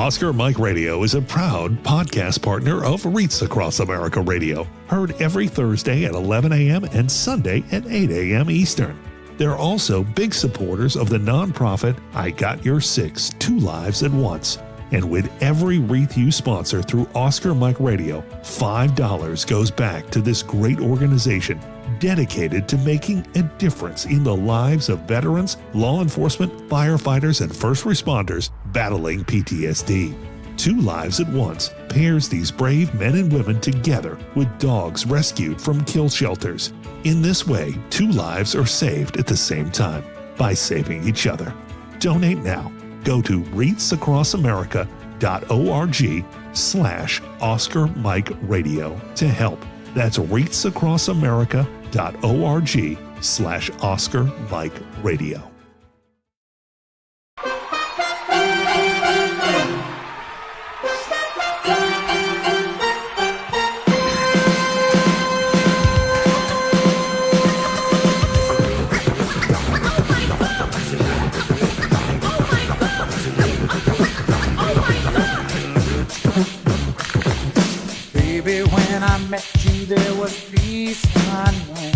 Oscar Mike Radio is a proud podcast partner of Wreaths Across America Radio, heard every Thursday at 11 a.m. and Sunday at 8 a.m. Eastern. They're also big supporters of the nonprofit I Got Your Six, Two Lives at Once. And with every wreath you sponsor through Oscar Mike Radio, $5 goes back to this great organization dedicated to making a difference in the lives of veterans, law enforcement, firefighters, and first responders battling PTSD. Two Lives at Once pairs these brave men and women together with dogs rescued from kill shelters. In this way, two lives are saved at the same time by saving each other. Donate now. Go to wreathsacrossamerica.org/Oscar Mike Radio to help. That's wreathsacrossamerica.org/Oscar Mike Radio. There was peace unknown.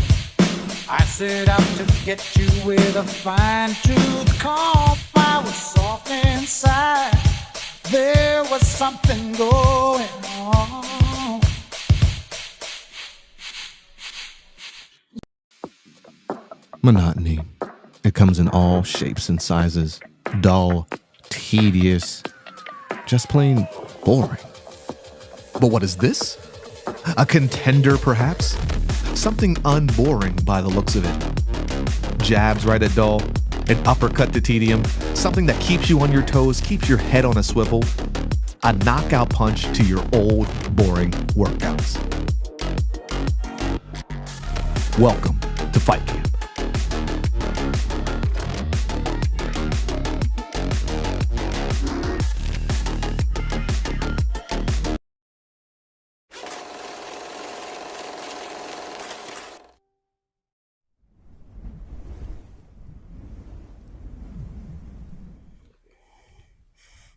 I set out to get you with a fine-tooth comb. I was soft inside. There was something going on. Monotony. It comes in all shapes and sizes. Dull, tedious, just plain boring. But what is this? A contender, perhaps? Something unboring by the looks of it. Jabs right at dull, an uppercut to tedium, something that keeps you on your toes, keeps your head on a swivel, a knockout punch to your old, boring workouts. Welcome to Fight Camp.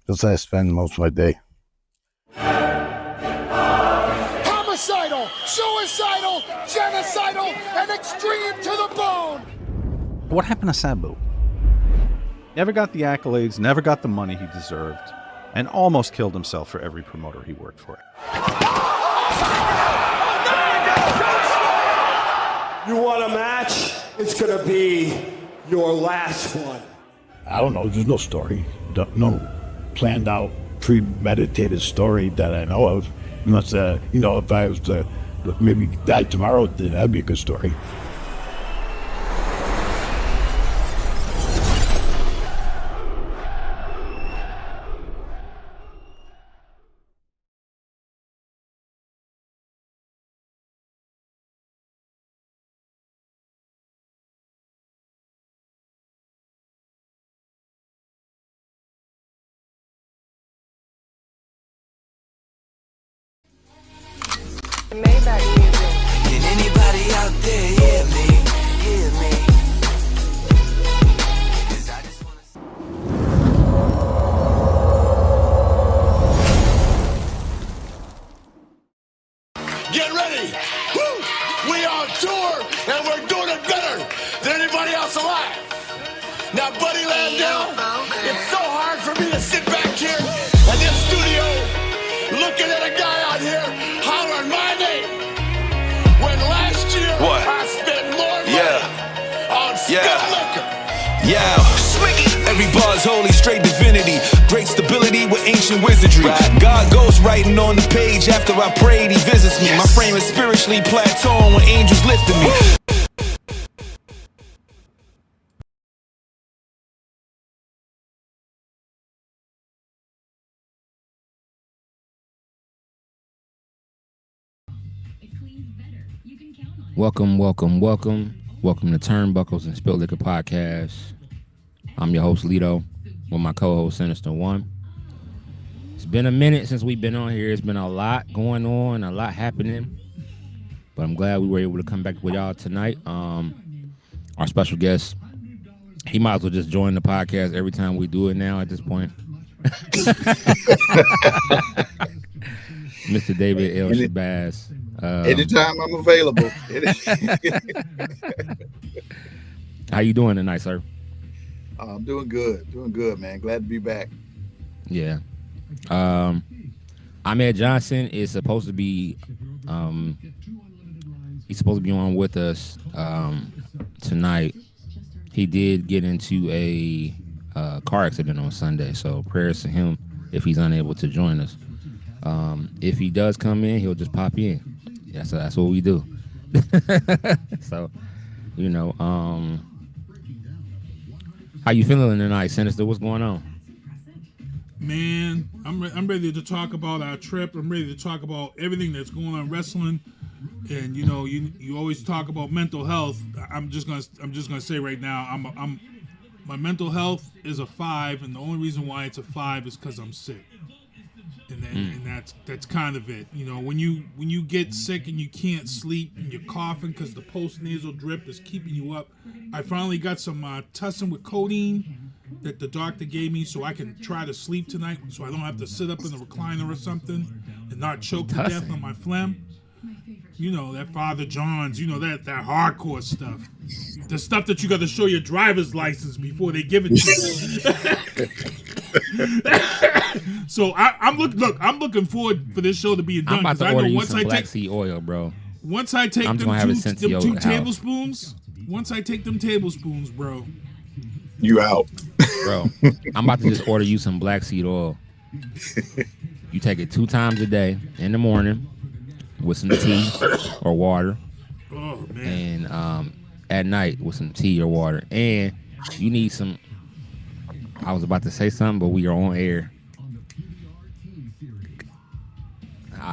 That's how I spend most of my day. Homicidal, suicidal, genocidal, and extreme to the bone! What happened to Sabu? Never got the accolades, never got the money he deserved, and almost killed himself for every promoter he worked for. You want a match? It's gonna be your last one. I don't know. There's no story. No planned out, premeditated story that I know of. Unless, if I was to maybe die tomorrow, then that'd be a good story. Maybach music. Can anybody out there hear me? Hear me? 'Cause I just wanna... Get ready! Woo! We are on tour, and we're doing it better than anybody else alive. Now, Buddy Landell, it's so hard for me to sit back here in this studio looking at a guy out here hollering my name when last year I spent more money on Spilt liquor. Every bar's holy, straight divinity. Great stability with ancient wizardry. God goes writing on the page after I prayed, he visits me. My frame is spiritually plateauing when angels lifted me. Welcome to Turnbuckles and Spilt Liquor Podcast. I'm your host, Lito, with my co-host, Sinista1. It's been a minute since we've been on here. It's been a lot going on, a lot happening. But I'm glad we were able to come back with y'all tonight. Our special guest, he might as well just join the podcast every time we do it now at this point. Mr. David L. Shabazz. Anytime I'm available. How you doing tonight, sir? I'm doing good, man. Glad to be back. Yeah. Ahmed Johnson is supposed to be he's supposed to be on with us tonight. He did get into a car accident on Sunday, so prayers to him if he's unable to join us. If he does come in, he'll just pop in. Yeah, so that's what we do. So, you know, how you feeling tonight, Sinister? What's going on? Man, I'm ready to talk about our trip. I'm ready to talk about everything that's going on wrestling. And you know, you always talk about mental health. I'm just gonna say right now, my mental health is a 5, and the only reason why it's a 5 is because I'm sick. And that's kind of it. You know, when you get sick and you can't sleep and you're coughing because the post-nasal drip is keeping you up. I finally got some tussin with codeine that the doctor gave me so I can try to sleep tonight so I don't have to sit up in the recliner or something and not choke to death on my phlegm. You know, that Father John's, you know, that hardcore stuff. The stuff that you got to show your driver's license before they give it to you. So I'm looking forward for this show to be done. I'm about to order you some black seed oil, bro. Once I take them two tablespoons, bro. You out. Bro, I'm about to just order you some black seed oil. You take it 2 times a day in the morning with some tea or water. Oh, man. And at night with some tea or water. And you need some, I was about to say something, but we are on air.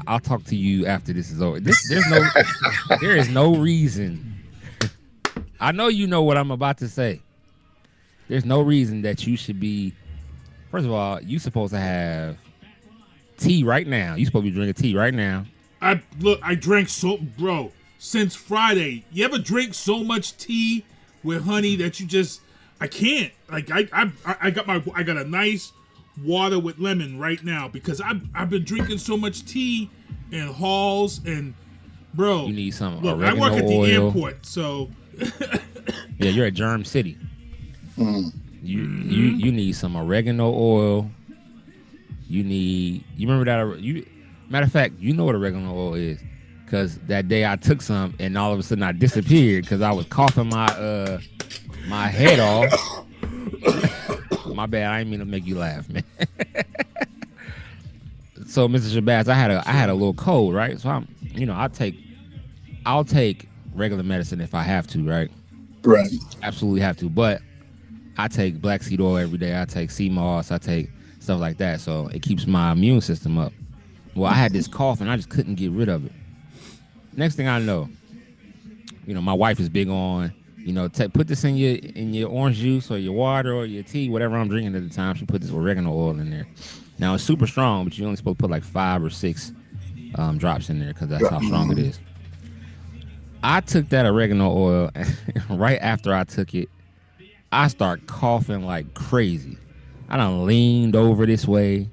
I'll talk to you after this is over. There is no reason. I know you know what I'm about to say. There's no reason that you should be. First of all, you supposed to have tea right now. You supposed to be drinking tea right now. I drank since Friday. You ever drink so much tea with honey that you just I can't. Like I got a nice water with lemon right now because I've been drinking so much tea and Halls and bro. You need some look, oregano I work at the oil. airport, so yeah, you're at Germ City. You need some oregano oil. You remember that? Matter of fact, you know what oregano oil is, because that day I took some and all of a sudden I disappeared because I was coughing my head off. My bad, I didn't mean to make you laugh, man. So, Mr. Shabazz, I had a little cold, right? So I'll take regular medicine if I have to, right? Right. Absolutely have to, but I take black seed oil every day. I take sea moss. I take stuff like that, so it keeps my immune system up. Well, I had this cough and I just couldn't get rid of it. Next thing I know, my wife is big on, put this in your orange juice or your water or your tea, whatever I'm drinking at the time. She put this oregano oil in there. Now it's super strong, but you're only supposed to put like 5 or 6 drops in there because that's how strong it is. I took that oregano oil, and right after I took it, I start coughing like crazy. I done leaned over this way.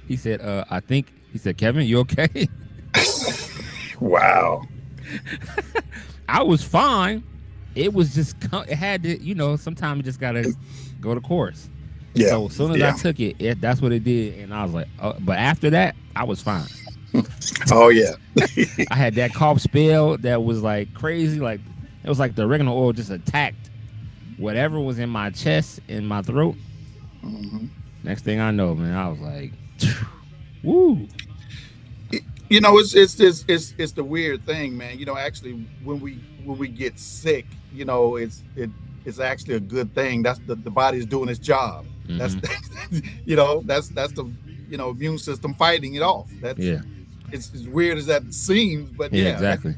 He said, Kevin, you okay? Wow. I was fine. It was just, it had to, sometimes you just got to go to course. Yeah. So as soon as I took it, that's what it did. And I was like, but after that, I was fine. Oh, yeah. I had that cough spell that was like crazy. Like, it was like the oregano oil just attacked whatever was in my chest and my throat. Mm-hmm. Next thing I know, man, I was like, woo. It's the weird thing, man. Actually, when we get sick, it's actually a good thing. That's the body's doing its job. Mm-hmm. That's the immune system fighting it off. That's It's as weird as that seems, but yeah. Exactly.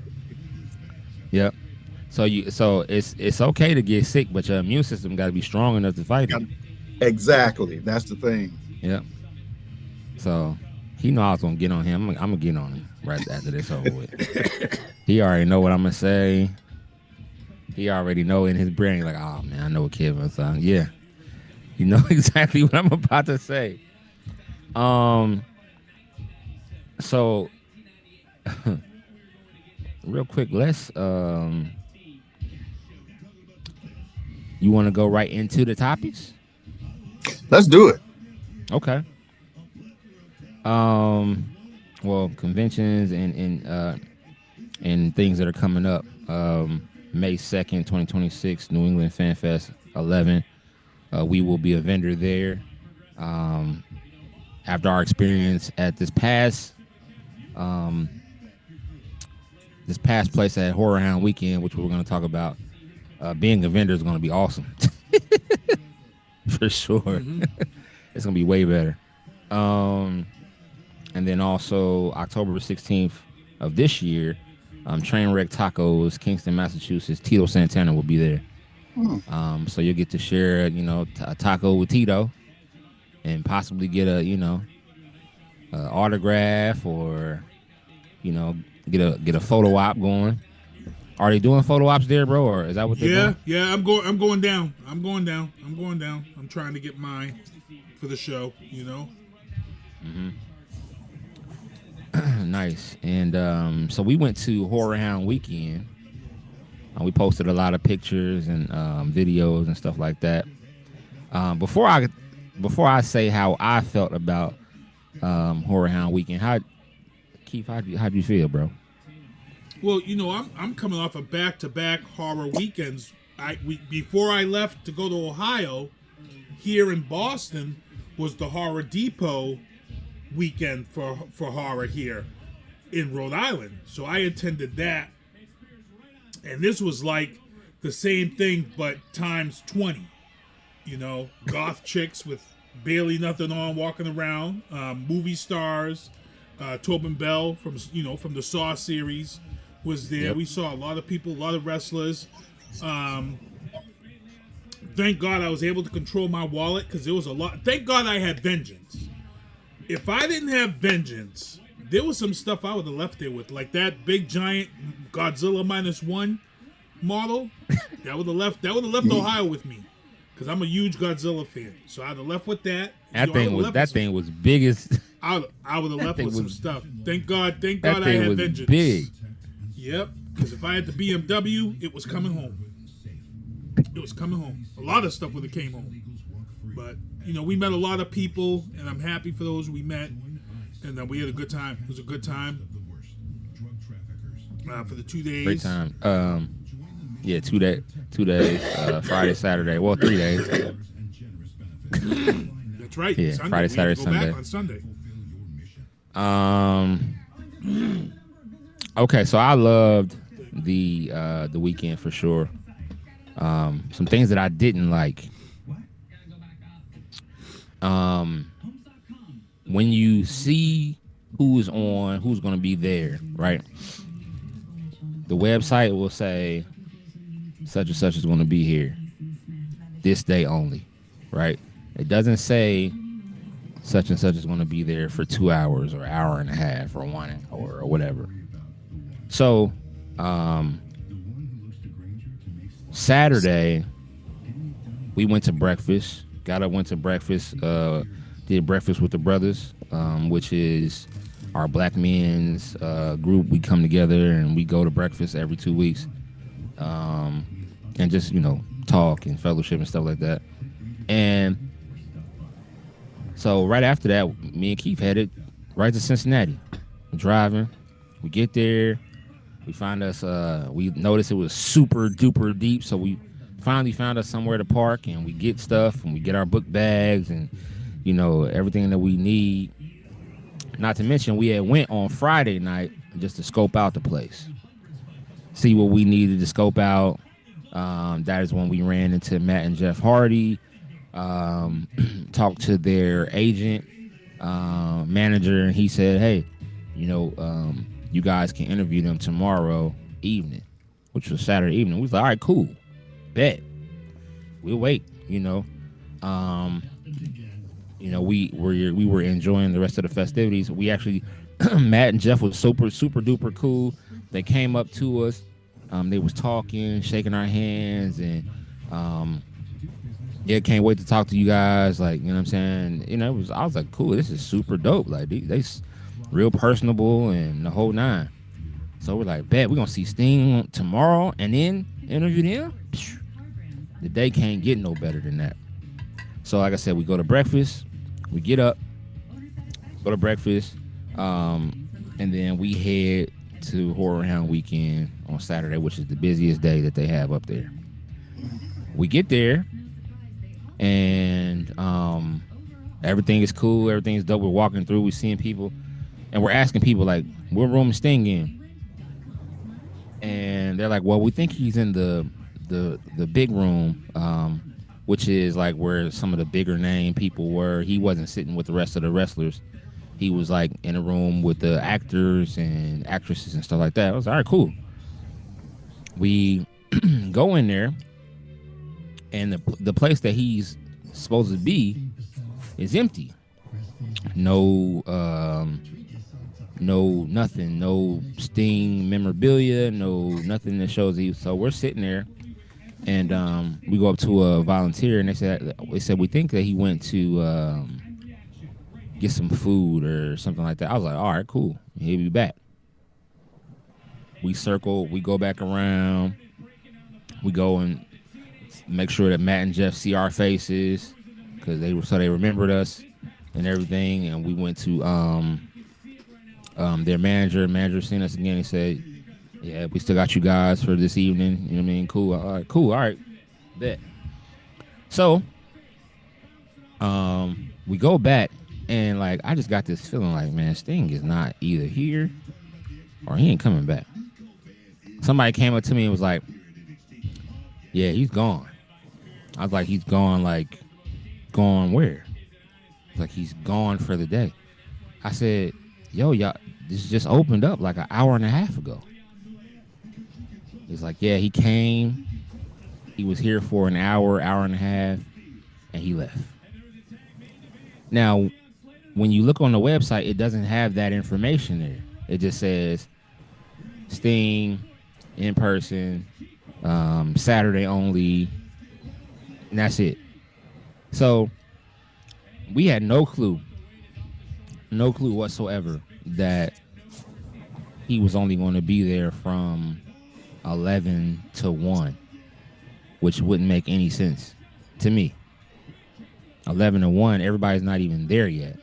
Yep. So it's okay to get sick, but your immune system got to be strong enough to fight it. Exactly. That's the thing. Yep. So he know I was gonna get on him. I'm gonna get on him right after this over with. He already know what I'm gonna say. He already know in his brain, like, oh man, I know what Kevin's saying. Yeah. You know exactly what I'm about to say. So real quick, let's you want to go right into the topics? Let's do it. Okay. Well, conventions and things that are coming up. May 2nd, 2026, New England Fanfest 11. We will be a vendor there. After our experience at this past place at HorrorHound weekend, which we're going to talk about, being a vendor is going to be awesome. For sure. Mm-hmm. It's going to be way better. And then also October 16th of this year, Trainwreck Tacos, Kingston, Massachusetts, Tito Santana will be there. So you'll get to share, a taco with Tito and possibly get a, autograph or, get a photo op going. Are they doing photo ops there, bro, or is that what they're doing? Yeah, I'm going down. I'm trying to get mine for the show, Mm-hmm. Nice. And so we went to HorrorHound weekend. We posted a lot of pictures and videos and stuff like that. Before I say how I felt about HorrorHound weekend, how'd you feel, bro? Well, I'm coming off of back-to-back horror weekends. Before I left to go to Ohio, here in Boston was the Horror Depot weekend for horror here in Rhode Island. So I attended that. And this was like the same thing, but times 20. Goth chicks with barely nothing on walking around. Movie stars. Tobin Bell from the Saw series was there. Yep. We saw a lot of people, a lot of wrestlers. Thank God I was able to control my wallet because there was a lot. Thank God I had Vengeance. If I didn't have Vengeance, there was some stuff I would have left there with, like that big giant Godzilla -1 model. That would have left Ohio with me, because I'm a huge Godzilla fan. So I'd have left with that. That thing was big as. I would have left with some stuff. Thank God I had Vengeance. Big. Yep, because if I had the BMW, it was coming home. A lot of stuff would have came home. But we met a lot of people, and I'm happy for those we met, and we had a good time. It was a good time for the 2 days. Great time. 2 days. Friday, Saturday. Well, 3 days. That's right. Yeah, Sunday. Friday, Saturday, Sunday. Back on Sunday. Okay, so I loved the weekend for sure. Some things that I didn't like. When you see who's going to be there, right? The website will say such and such is going to be here this day only, right? It doesn't say such and such is going to be there for 2 hours or hour and a half or 1 hour or whatever. So, Saturday, we went to breakfast. Went to breakfast. Did breakfast with the brothers, which is our black men's group. We come together and we go to breakfast every 2 weeks, and just talk and fellowship and stuff like that. And so right after that, me and Keith headed right to Cincinnati. We're driving. We get there. We find us. We noticed it was super duper deep, so we finally found us somewhere to park, and we get stuff, and we get our book bags, and everything that we need. Not to mention, we had went on Friday night just to scope out the place, see what we needed to scope out. That is when we ran into Matt and Jeff Hardy, talked to their agent, manager, and he said, "Hey, you guys can interview them tomorrow evening," which was Saturday evening. We was like, "All right, cool, bet. We'll wait." We were enjoying the rest of the festivities. We actually, Matt and Jeff was super duper cool. They came up to us. They was talking, shaking our hands, and yeah, can't wait to talk to you guys. Like, you know what I'm saying? You know, I was like, cool, this is super dope. Like, they real personable and the whole nine. So we're like, bet we're gonna see Sting tomorrow and then interview them. The day can't get no better than that. So like I said, we go to breakfast, we get up, go to breakfast, and then we head to HorrorHound weekend on Saturday, which is the busiest day that they have up there. We get there, and everything is cool, everything is dope. We're walking through, we're seeing people, and we're asking people like, what room is Sting in? And they're like, well, we think he's in the big room, which is like where some of the bigger name people were. He wasn't sitting with the rest of the wrestlers. He was like in a room with the actors and actresses and stuff like that. I was like, all right, cool. We go in there, and the place that he's supposed to be is empty. No nothing, no Sting memorabilia, no nothing that shows he. So we're sitting there, and we go up to a volunteer, and they said we think that he went to get some food or something like that. I was like, all right, cool, he'll be back. We circle, we go back around, we go and make sure that Matt and Jeff see our faces because they remembered us and everything, and we went to their manager seen us again. He said, yeah, we still got you guys for this evening. You know what I mean? Cool. All right. Bet. So, we go back, and like, I just got this feeling like, man, Sting is not either here or he ain't coming back. Somebody came up to me and was like, yeah, he's gone. I was like, he's gone, like, gone where? Like, he's gone for the day. I said, yo, y'all, this just opened up like an hour and a half ago. He's like, yeah, he came. He was here for an hour and a half, and he left. Now, when you look on the website, it doesn't have that information there. It just says Sting in person, Saturday only, and that's it. So we had no clue whatsoever that he was only going to be there from 11 to 1, which wouldn't make any sense to me. 11 to 1, everybody's not even there yet.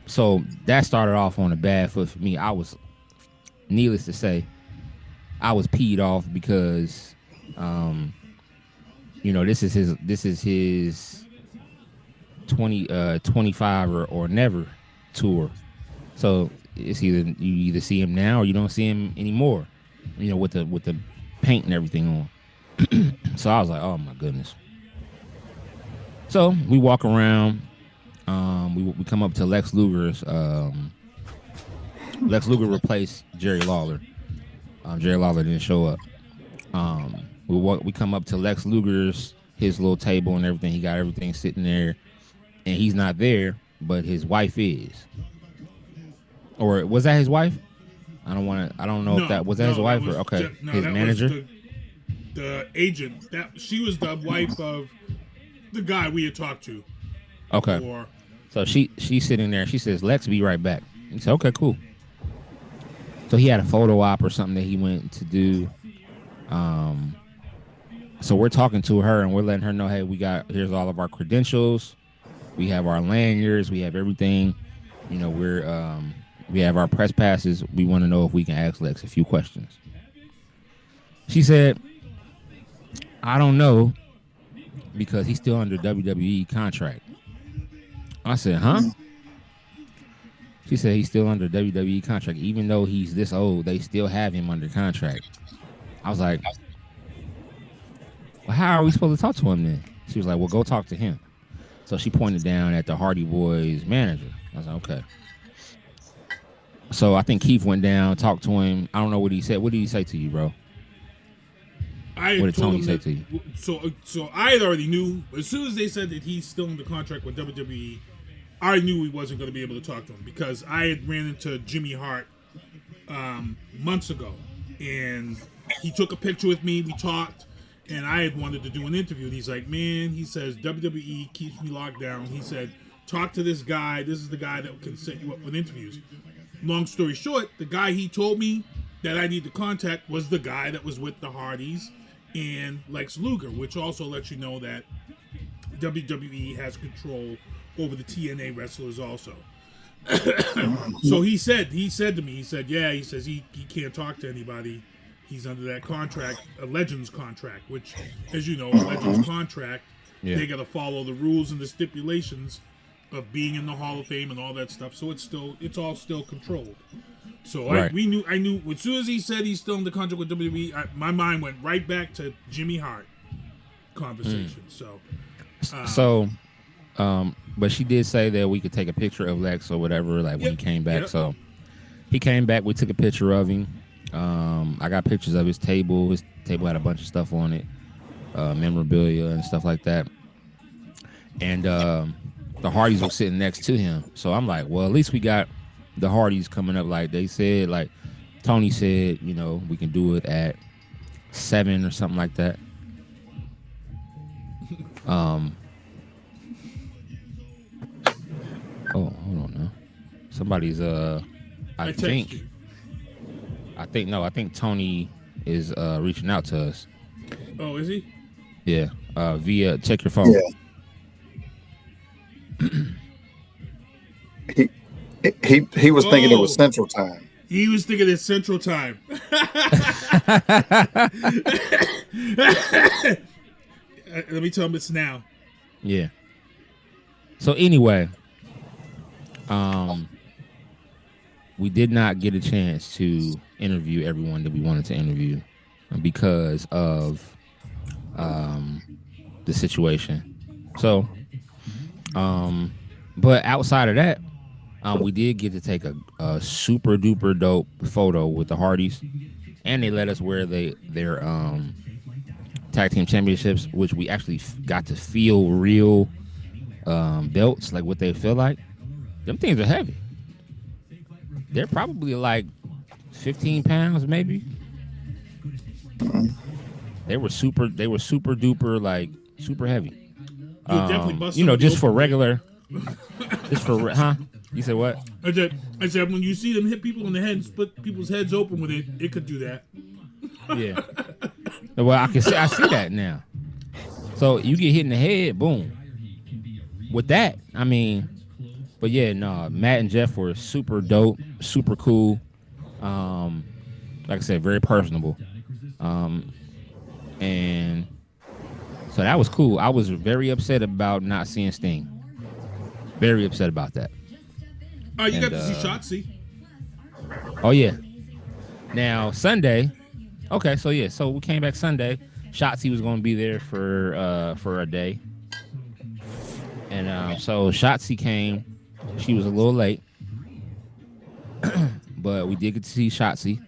So that started off on a bad foot for me. Needless to say, I was peed off because, this is his 25 or never tour. So it's you either see him now or you don't see him anymore, with the paint and everything on. So I was like, oh my goodness. So we walk around. We come up to Lex Luger's. Lex Luger replaced Jerry Lawler. Jerry Lawler didn't show up. We come up to Lex Luger's, his little table and everything. He got everything sitting there, and he's not there, but his wife is. Or was that his wife? I don't know if that was his wife or okay. His manager. Was the agent. She was the wife of the guy we had talked to. Okay. So she's sitting there. She says, "Lex, be right back." He said, "Okay, cool." So he had a photo op or something that he went to do. So we're talking to her and we're letting her know, hey, here's all of our credentials. We have our lanyards. We have everything. We have our press passes. We want to know if we can ask Lex a few questions. She said, I don't know because he's still under WWE contract. I said, huh? She said he's still under WWE contract. Even though he's this old, they still have him under contract. I was like, well, how are we supposed to talk to him then? She was like, well, go talk to him. So she pointed down at the Hardy Boys manager. I was like, okay. So I think Keith went down, talked to him. I don't know what he said. What did he say to you, bro? What did Tony say to you? So I had already knew. As soon as they said that he's still under contract with WWE, I knew he wasn't going to be able to talk to him because I had ran into Jimmy Hart months ago, and he took a picture with me. We talked, And I had wanted to do an interview. And he's like, man, he says, WWE keeps me locked down. He said, talk to this guy. This is the guy that can set you up with interviews. Long story short, the guy he told me that I need to contact was the guy that was with the Hardys and Lex Luger, which also lets you know that WWE has control over the TNA wrestlers also. So he said to me, he said he can't talk to anybody. He's under that contract, a Legends contract, which, as you know, a Legends contract, they got to follow the rules and the stipulations of being in the Hall of Fame and all that stuff. So it's all still controlled. So I knew as soon as he said he's still in the contract with WWE, my mind went right back to Jimmy Hart conversation. But she did say that we could take a picture of Lex or whatever, like when he came back. So he came back. We took a picture of him. I got pictures of his table. His table had a bunch of stuff on it, memorabilia and stuff like that. And the Hardys were sitting next to him. So I'm like, well, at least we got the Hardys coming up. Like they said, like Tony said, you know, we can do it at 7 or something like that. Oh, hold on now. Somebody's I think Tony is reaching out to us. Oh, is he? Yeah. Via check your phone. Yeah. He was thinking it was Central Time. He was thinking it's Central Time. Let me tell him it's now. Yeah. So anyway, we did not get a chance to interview everyone that we wanted to interview because of the situation. So, but outside of that, we did get to take a super duper dope photo with the Hardys, and they let us wear their tag team championships, which we actually got to feel real belts, like what they feel like. Them things are heavy. They're probably like 15 pounds, maybe. They were super duper, like super heavy. You know, just for regular. Just for, huh? You said what? I said when you see them hit people in the head and split people's heads open with it, it could do that. Yeah. Well, I see that now. So you get hit in the head, boom. With that, I mean, but yeah, no, Matt and Jeff were super dope, super cool. Like I said, very personable. And so that was cool. I was very upset about not seeing Sting. Very upset about that. Oh, you got to see Shotzi. Oh yeah. Now Sunday. Okay, so yeah, so we came back Sunday. Shotzi was going to be there for a day, and so Shotzi came. She was a little late, but we did get to see Shotzi.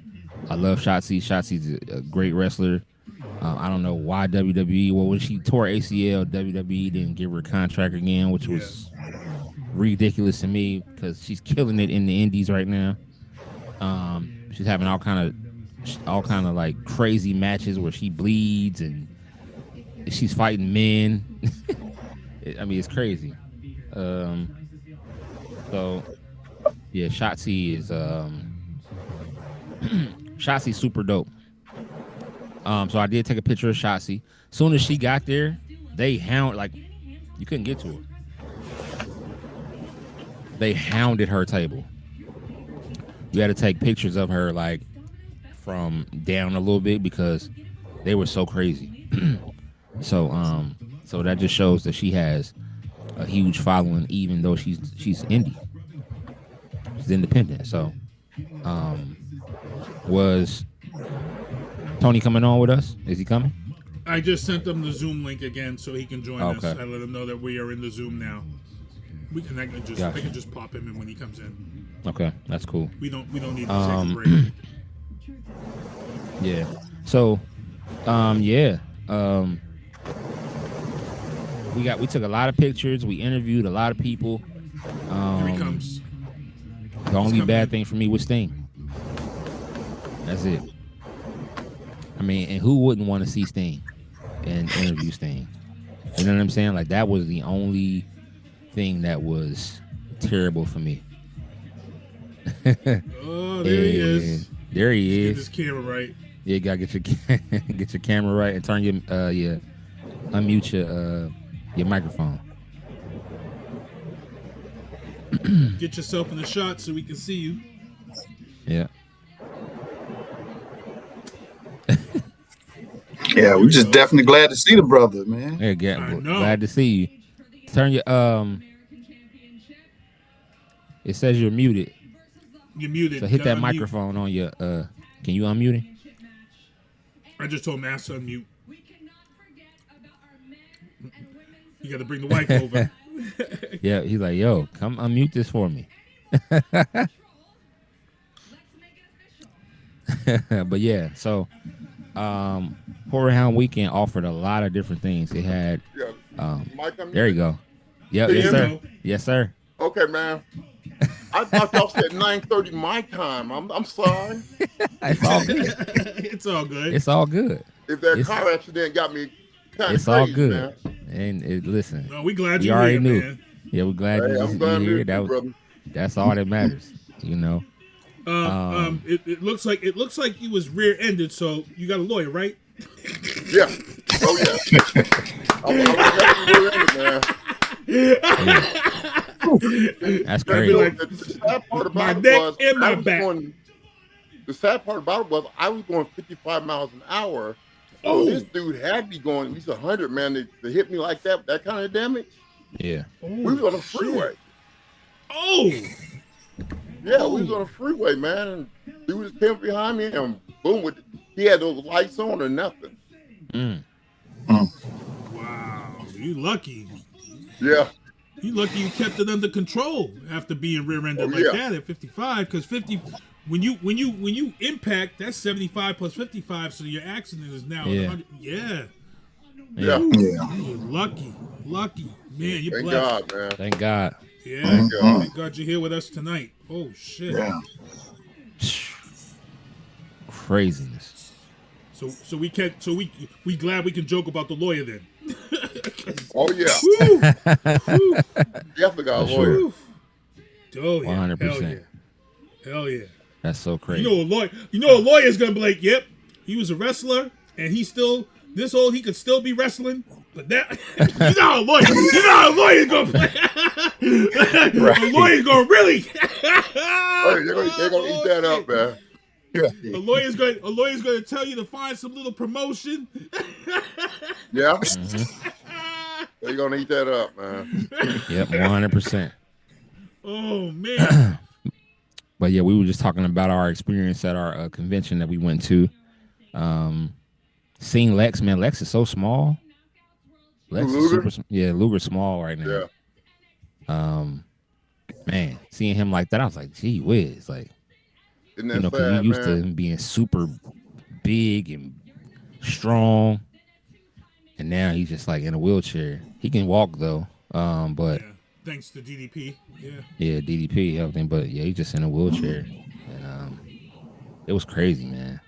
I love Shotzi. Shotzi's a great wrestler. I don't know why WWE. Well, when she tore ACL, WWE didn't give her a contract again, which was ridiculous to me because she's killing it in the indies right now. She's having all kind of like crazy matches where she bleeds and she's fighting men. I mean, it's crazy. So yeah, Shotzi is Shotzi's super dope. So I did take a picture of Shotzi. Soon as she got there, they like you couldn't get to her. They hounded her table. You had to take pictures of her like from down a little bit because they were so crazy. So that just shows that she has a huge following, even though she's indie. She's independent. So was Tony coming on with us? Is he coming? I just sent him the Zoom link again so he can join us. I let him know that we are in the Zoom now. I can just pop him in when he comes in. Okay, that's cool. We don't need to take a break. Yeah. So, we took a lot of pictures. We interviewed a lot of people. Here he comes. The only bad thing for me was Sting. That's it. I mean, and who wouldn't want to see Sting? and interviews thing. You know what I'm saying? Like that was the only thing that was terrible for me. Oh, there he is. There he is. Get his camera right. Yeah, you gotta get your camera right and turn your unmute your microphone. Get yourself in the shot so we can see you. Yeah. Yeah, we're just definitely glad to see the brother, man. Yeah, glad to see you. Turn your It says you're muted. You're muted. So hit that microphone on your Can you unmute it? I just told Mass to unmute. You got to bring the wife over. Yeah, he's like, yo, come unmute this for me. But yeah, so HorrorHound Weekend offered a lot of different things. It had there you go. Yep, yes, sir. Yes, sir. Okay, man. I thought y'all said 9:30 my time. I'm sorry. It's all good. It's all good. It's all good. If that car accident got me kind of it's all good. Man. And listen, no, we glad you already knew. Man. Yeah, we're glad you're here. That's all that matters, you know. It looks like he was rear-ended, so you got a lawyer, right? Yeah. Oh yeah. I was rear-ended, man. That's crazy. The sad part about it was the sad part about it was I was going 55 miles an hour. So this dude had me going at least 100, man, to hit me like that kind of damage. Yeah. We was on the freeway. Oh. Yeah, we was on the freeway, man. And dude was came behind me and boom, he had those lights on or nothing. Wow, you lucky. Yeah. You lucky you kept it under control after being rear-ended that at 55, because 50 when you impact, that's 75 plus 55, so your accident is now 100. Yeah. You're lucky, man. You're Thank blessed. God, man. Thank God. Yeah. Thank God you're here with us tonight. Oh shit. Yeah. Craziness. So we glad we can joke about the lawyer then. Oh yeah. Definitely got a lawyer. Oh yeah. 100%. Hell yeah. That's so crazy. You know a lawyer's gonna be like, yep, he was a wrestler and he's still this old, he could still be wrestling. But that you know how a lawyer's gonna play. Right. A lawyer's gonna really they're gonna eat that up, man. Yeah. A lawyer's gonna tell you to find some little promotion. Yeah. They're gonna eat that up, man. Yep, 100%. Oh man. But yeah, we were just talking about our experience at our convention that we went to. Seeing Lex, man, Lex is so small. Lex is super, Luger's small right now. Yeah. Man, seeing him like that, I was like, gee whiz, like, Isn't that you know, because we used to him being super big and strong, and now he's just like in a wheelchair. He can walk though, but thanks to DDP, yeah, DDP helped him, but yeah, he's just in a wheelchair, and it was crazy, man.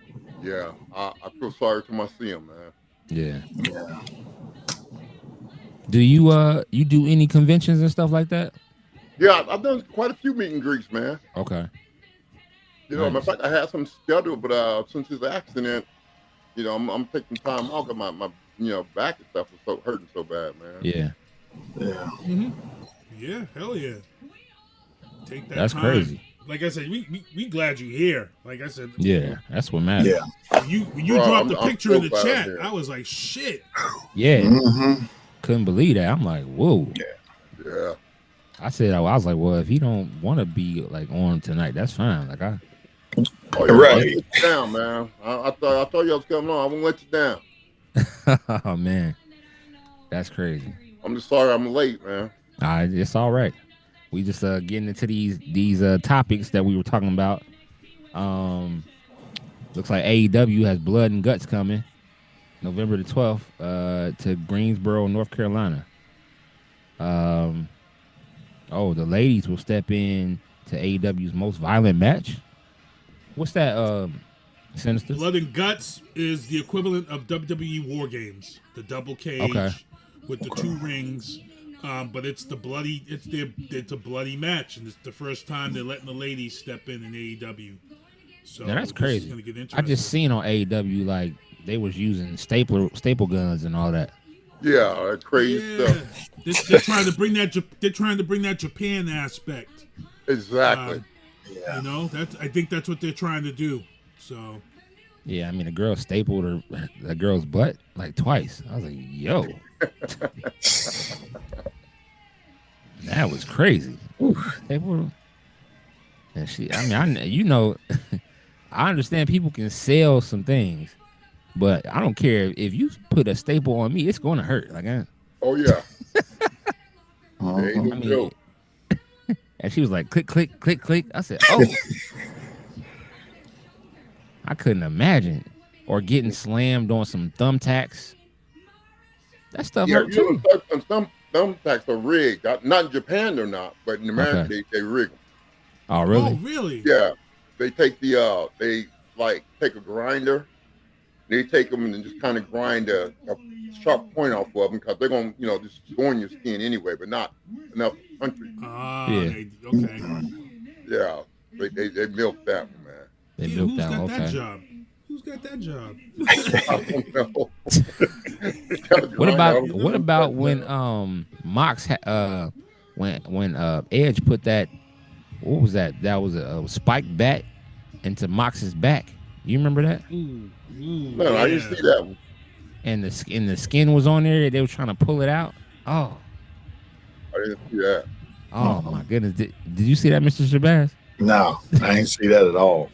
Yeah, I feel sorry to my see him, man. Yeah. Do you do any conventions and stuff like that? Yeah, I've done quite a few meet and greets, man. Okay. You know, matter of fact, I had some scheduled, but since his accident, you know, I'm taking time off because my back and stuff was so hurting so bad, man. Yeah. Yeah. Mm-hmm. Yeah, hell yeah. Take that. That's time. Crazy. Like I said, we glad you're here. Like I said. Yeah, that's what matters. Yeah. When you dropped the picture in the chat, I was like, shit. Yeah. Mm-hmm. Couldn't believe that. I'm like, whoa. Yeah. I was like, well, if he don't want to be like on tonight, that's fine. Like right. Right. You down, man. I thought you was coming on. I won't let you down. Oh man, that's crazy. I'm just sorry I'm late, man. It's all right. We just getting into these topics that we were talking about. Looks like AEW has Blood and Guts coming November the 12th to Greensboro, North Carolina. The ladies will step in to AEW's most violent match. What's that Sinister. Blood and Guts is the equivalent of WWE War Games, the double cage with the 2 rings. But it's a bloody match, and it's the first time they're letting the ladies step in AEW. So now that's crazy. I just seen on AEW like they was using staple guns and all that. Yeah, that's crazy stuff. They're trying to bring that. They're trying to bring that Japan aspect. Exactly. You know, I think that's what they're trying to do. So. Yeah, I mean, a girl stapled a girl's butt like twice. I was like, yo. That was crazy. They were, and I understand people can sell some things, but I don't care if you put a staple on me, it's going to hurt. Like, oh yeah. And she was like, click, click, click, click. I said, oh. I couldn't imagine, or getting slammed on some thumbtacks. That stuff hurt too. Some thumbtacks are rigged. Not in Japan, they're not, but in America they rig them. Oh really? Oh really? Yeah. They take take a grinder. They take them and just kind of grind a sharp point off of them because they're going to just go in your skin anyway, but not enough country. Okay. Yeah. They milk that one, man. Who's got that job? Who's got that job? I don't know. What about when Mox when Edge put that, what was that? That was a spiked bat into Mox's back. You remember that? No, I didn't see that one. And the skin was on there. They were trying to pull it out. Oh, I didn't see that. Oh my goodness! Did you see that, Mr. Shabazz? No, I didn't see that at all.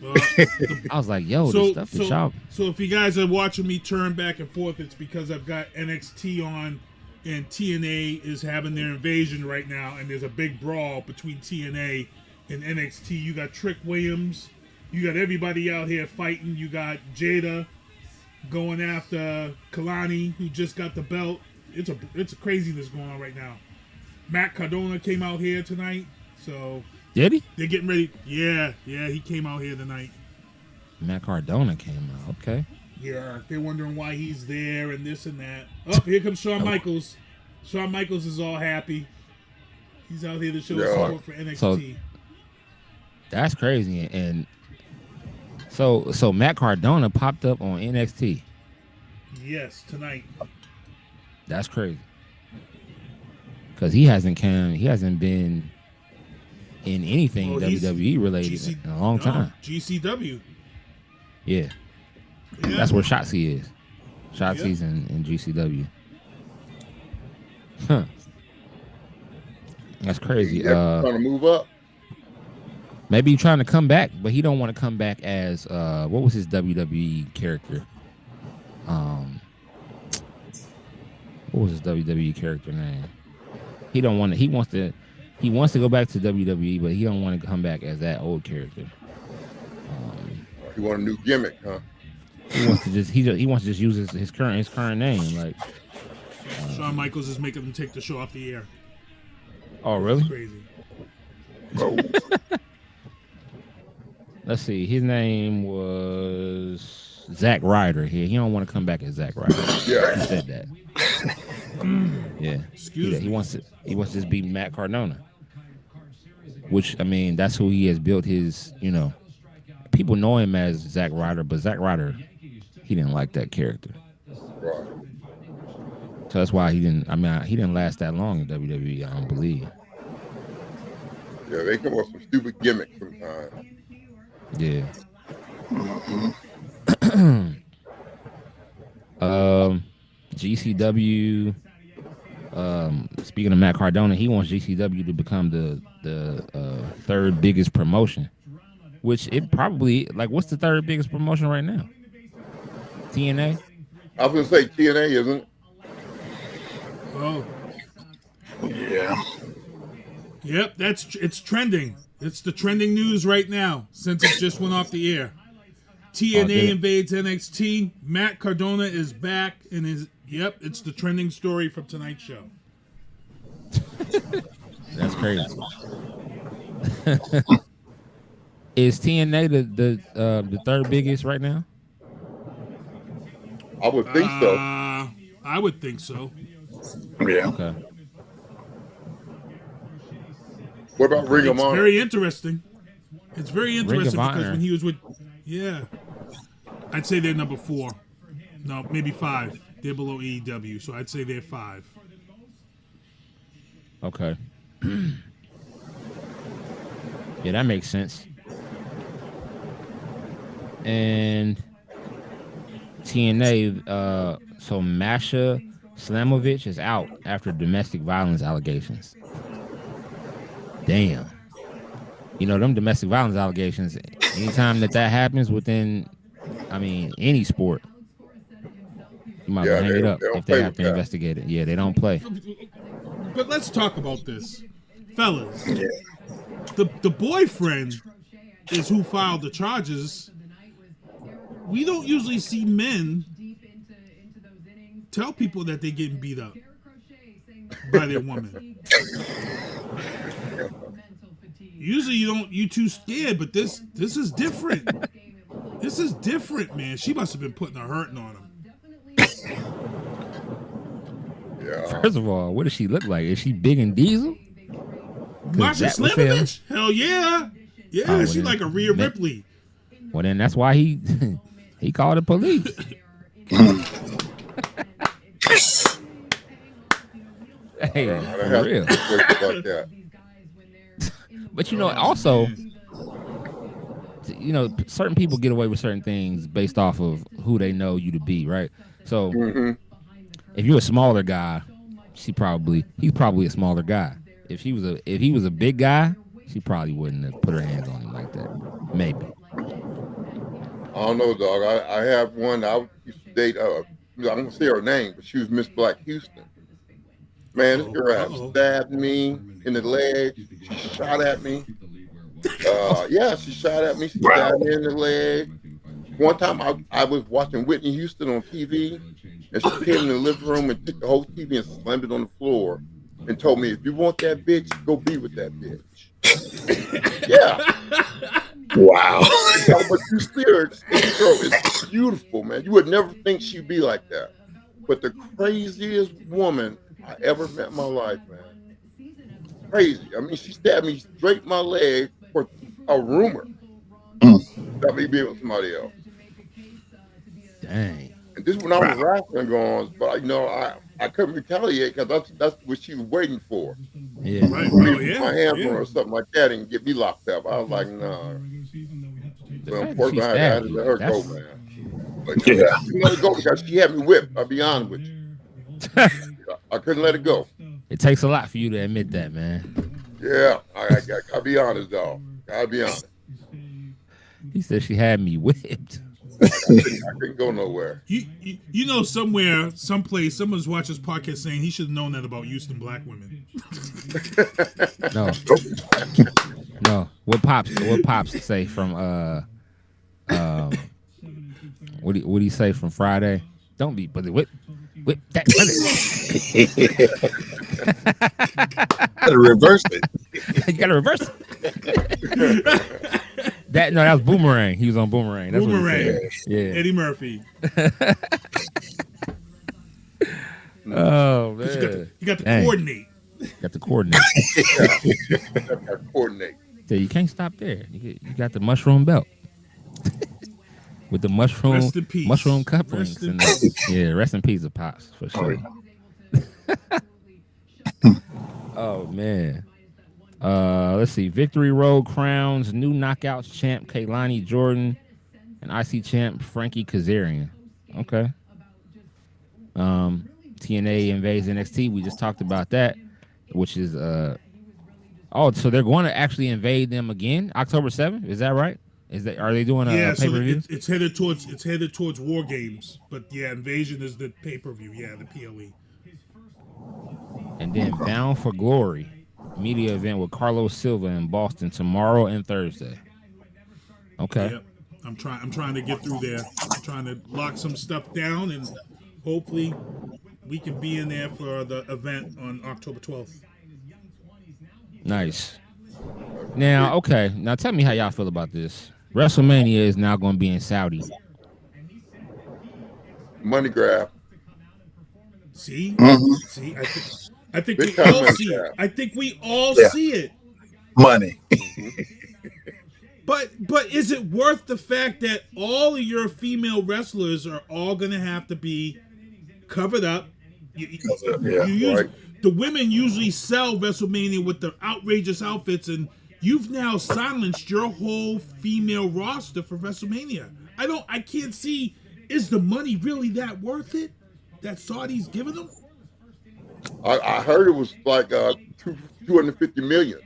I was like, yo, this stuff is sharp. So if you guys are watching me turn back and forth, it's because I've got NXT on, and TNA is having their invasion right now, and there's a big brawl between TNA and NXT. You got Trick Williams, you got everybody out here fighting. You got Jada going after Kalani, who just got the belt. It's a craziness going on right now. Matt Cardona came out here tonight, so. Did he? They're getting ready. Yeah, he came out here tonight. Matt Cardona came out. Okay. Yeah, they're wondering why he's there and this and that. Oh, here comes Shawn Michaels. Shawn Michaels is all happy. He's out here to show support for NXT. So, that's crazy. And so Matt Cardona popped up on NXT. Yes, tonight. That's crazy. Because he hasn't been in anything WWE related in a long time. GCW. Yeah. That's where Shotzi is. Shotzi's in GCW. Huh. That's crazy. Trying to move up. Maybe he's trying to come back, but he don't want to come back as what was his WWE character? What was his WWE character name? He don't want to. He wants to go back to WWE, but he don't want to come back as that old character. He want a new gimmick, huh? He wants to just use his current name. Like Shawn Michaels is making them take the show off the air. Oh, really? That's crazy. Oh. Let's see. His name was Zack Ryder. He don't want to come back as Zack Ryder. Yeah, he said that. Yeah. He wants to just be Matt Cardona. Which, I mean, that's who he has built his, people know him as Zack Ryder, but Zack Ryder, he didn't like that character. Right. So that's why he didn't last that long in WWE, I don't believe. Yeah, they come up with some stupid gimmicks sometimes. Yeah. GCW. Speaking of Matt Cardona, he wants GCW to become the third biggest promotion, which it probably what's the third biggest promotion right now? TNA. I was gonna say TNA, isn't it? Oh. Yeah. Yep, it's trending. It's the trending news right now since it just went off the air. TNA invades NXT. Matt Cardona is back and it's the trending story from tonight's show. That's crazy. Is TNA the third biggest right now? I would think so. I would think so. Yeah. Okay. What about Ring of It's Honor? very interesting. It's very interesting because Honor. when he was with, I'd say they're number 4. No, maybe 5. They're below AEW, so I'd say they're 5. Okay. Yeah, that makes sense. And TNA, so Masha Slamovich is out after domestic violence allegations. Damn. You know, them domestic violence allegations, anytime that happens within, any sport, you might hang it up if they have to investigate it. Yeah, they don't play. But let's talk about this. Fellas, the boyfriend is who filed the charges. We don't usually see men tell people that they're getting beat up by their woman. Usually you too scared, but this is different. This is different, man. She must have been putting a hurting on him. Yeah. First of all, what does she look like? Is she big and diesel? Masha Slamovich? Hell yeah. Yeah, Oh, she like a Rhea Ripley. Well, then that's why he called the police. Hey, for real. Like that. But also, certain people get away with certain things based off of who they know you to be, right? So, if you're a smaller guy, he's probably a smaller guy. If he was a big guy, she probably wouldn't have put her hands on him like that. Maybe. I don't know, dog. I have one I used to date. I'm gonna say her name, but she was Miss Black Houston. Man, this girl stabbed me in the leg. She shot at me. She shot at me. She stabbed me in the leg. One time I was watching Whitney Houston on TV, and she came in the living room and took the whole TV and slammed it on the floor and told me, if you want that bitch, go be with that bitch. Yeah. Wow. But you see her, this girl is beautiful, man. You would never think she'd be like that. But the craziest woman I ever met in my life, man. Crazy. She stabbed me straight in my leg for a rumor that me being with somebody else. Dang. And this is when I was wrestling going, but I couldn't retaliate because that's what she was waiting for. Yeah. Right. Put my hands on her or something like that and get me locked up. I was like, no. So unfortunately, I had to let her go, man. But she let her go because she had me whipped. I'll be honest with you. I couldn't let it go. It takes a lot for you to admit that, man. Yeah, I gotta be honest, dog. Gotta be honest. He said she had me whipped. I couldn't go nowhere. You know, somewhere, someplace, someone's watching this podcast saying he should have known that about Houston black women. No. What pops say from what do you say from Friday? Don't be whip that. Gotta reverse it. You gotta reverse it. That was Boomerang. He was on Boomerang. That's Boomerang. What he said. Yeah. Eddie Murphy. Oh man. You got to coordinate. Got to coordinate. Coordinate. So you can't stop there. You got the mushroom belt. With the mushroom couplings. Rest in peace of Pops for sure. Oh man. Let's see. Victory Road crowns new knockouts champ Kaylani Jordan and IC champ Frankie Kazarian. Okay. TNA invades NXT. We just talked about that, which is so they're going to actually invade them again October 7th. Is that right? Are they doing a pay-per-view? So it's headed towards War Games, but Invasion is the pay-per-view. Yeah, the PLE. And then Bound for Glory media event with Carlos Silva in Boston tomorrow and Thursday. Okay. Yep. I'm trying to get through there. I'm trying to lock some stuff down, and hopefully we can be in there for the event on October 12th. Nice. Now tell me how y'all feel about this. WrestleMania is now going to be in Saudi. Money grab. See, Mhm. see, I think Big we time all money see it. grab. I think we all Yeah. see it. Money. But is it worth the fact that all of your female wrestlers are all gonna have to be covered up? Yeah. The women usually sell WrestleMania with their outrageous outfits, and you've now silenced your whole female roster for WrestleMania. I can't see. Is the money really that worth it? That Saudi's giving them? I heard it was like 250 million.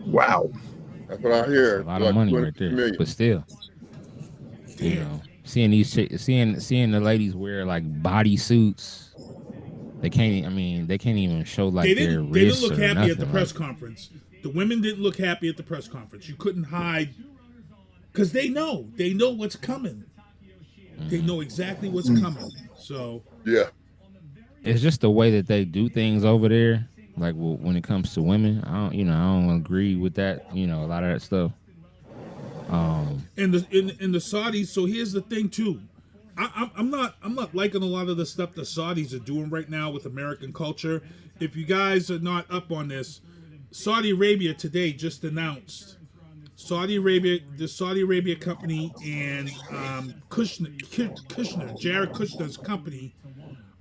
Wow. That's what I hear. A lot of money right there. Million. But still, you know, seeing these seeing the ladies wear like bodysuits, they can't even show like their wrists. They didn't look or happy nothing, at the press conference. The women didn't look happy at the press conference. You couldn't hide because they know what's coming. They know exactly what's coming. So yeah, it's just the way that they do things over there. Like when it comes to women, I don't agree with that. You know, a lot of that stuff. And the Saudis. So here's the thing too. I'm not liking a lot of the stuff the Saudis are doing right now with American culture. If you guys are not up on this, Saudi Arabia today just announced the Saudi Arabia company and Jared Kushner's company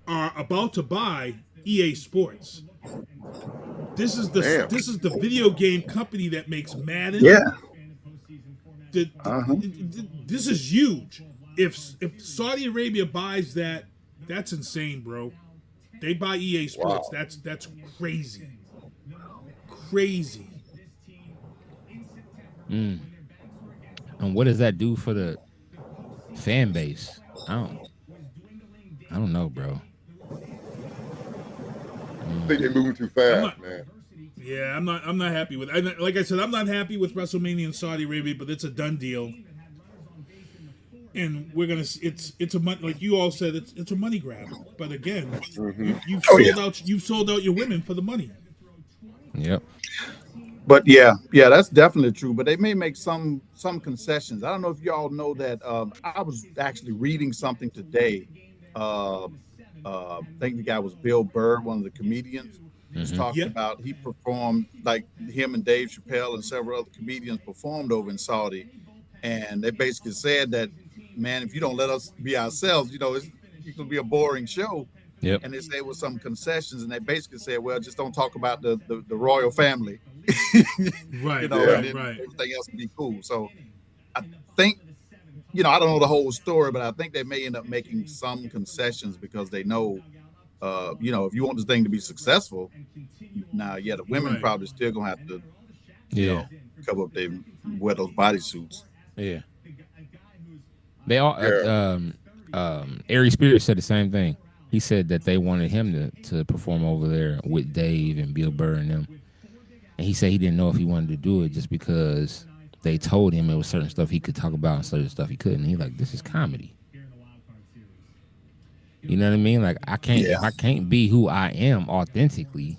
are about to buy EA Sports. This is the video game company that makes Madden. Yeah. This is huge. If Saudi Arabia buys that, that's insane, bro. They buy EA Sports. Wow. That's crazy. Crazy. And what does that do for the fan base? I don't know, bro. I think they're moving too fast, man. Yeah, I'm not happy with it. Like I said, I'm not happy with WrestleMania in Saudi Arabia, but it's a done deal. And we're gonna. It's a money, like you all said. It's a money grab. But again, you've sold out your women for the money. Yep. But yeah, that's definitely true. But they may make some concessions. I don't know if y'all know that. I was actually reading something today. I think the guy was Bill Burr, one of the comedians. He was talking about he performed, like him and Dave Chappelle and several other comedians performed over in Saudi, and they basically said that, man, if you don't let us be ourselves, it's going to be a boring show. Yep. And they say with some concessions, and they basically said, well, just don't talk about the royal family. Right. And right. Everything else would be cool. So I think, I don't know the whole story, but I think they may end up making some concessions because they know, if you want this thing to be successful, now, the women probably still going to have to, cover up wear those bodysuits. Yeah. They all, Ari Spears said the same thing. He said that they wanted him to perform over there with Dave and Bill Burr and them. And he said he didn't know if he wanted to do it just because they told him it was certain stuff he could talk about and certain stuff he couldn't. And he's like, this is comedy. You know what I mean? Like, if I can't be who I am authentically,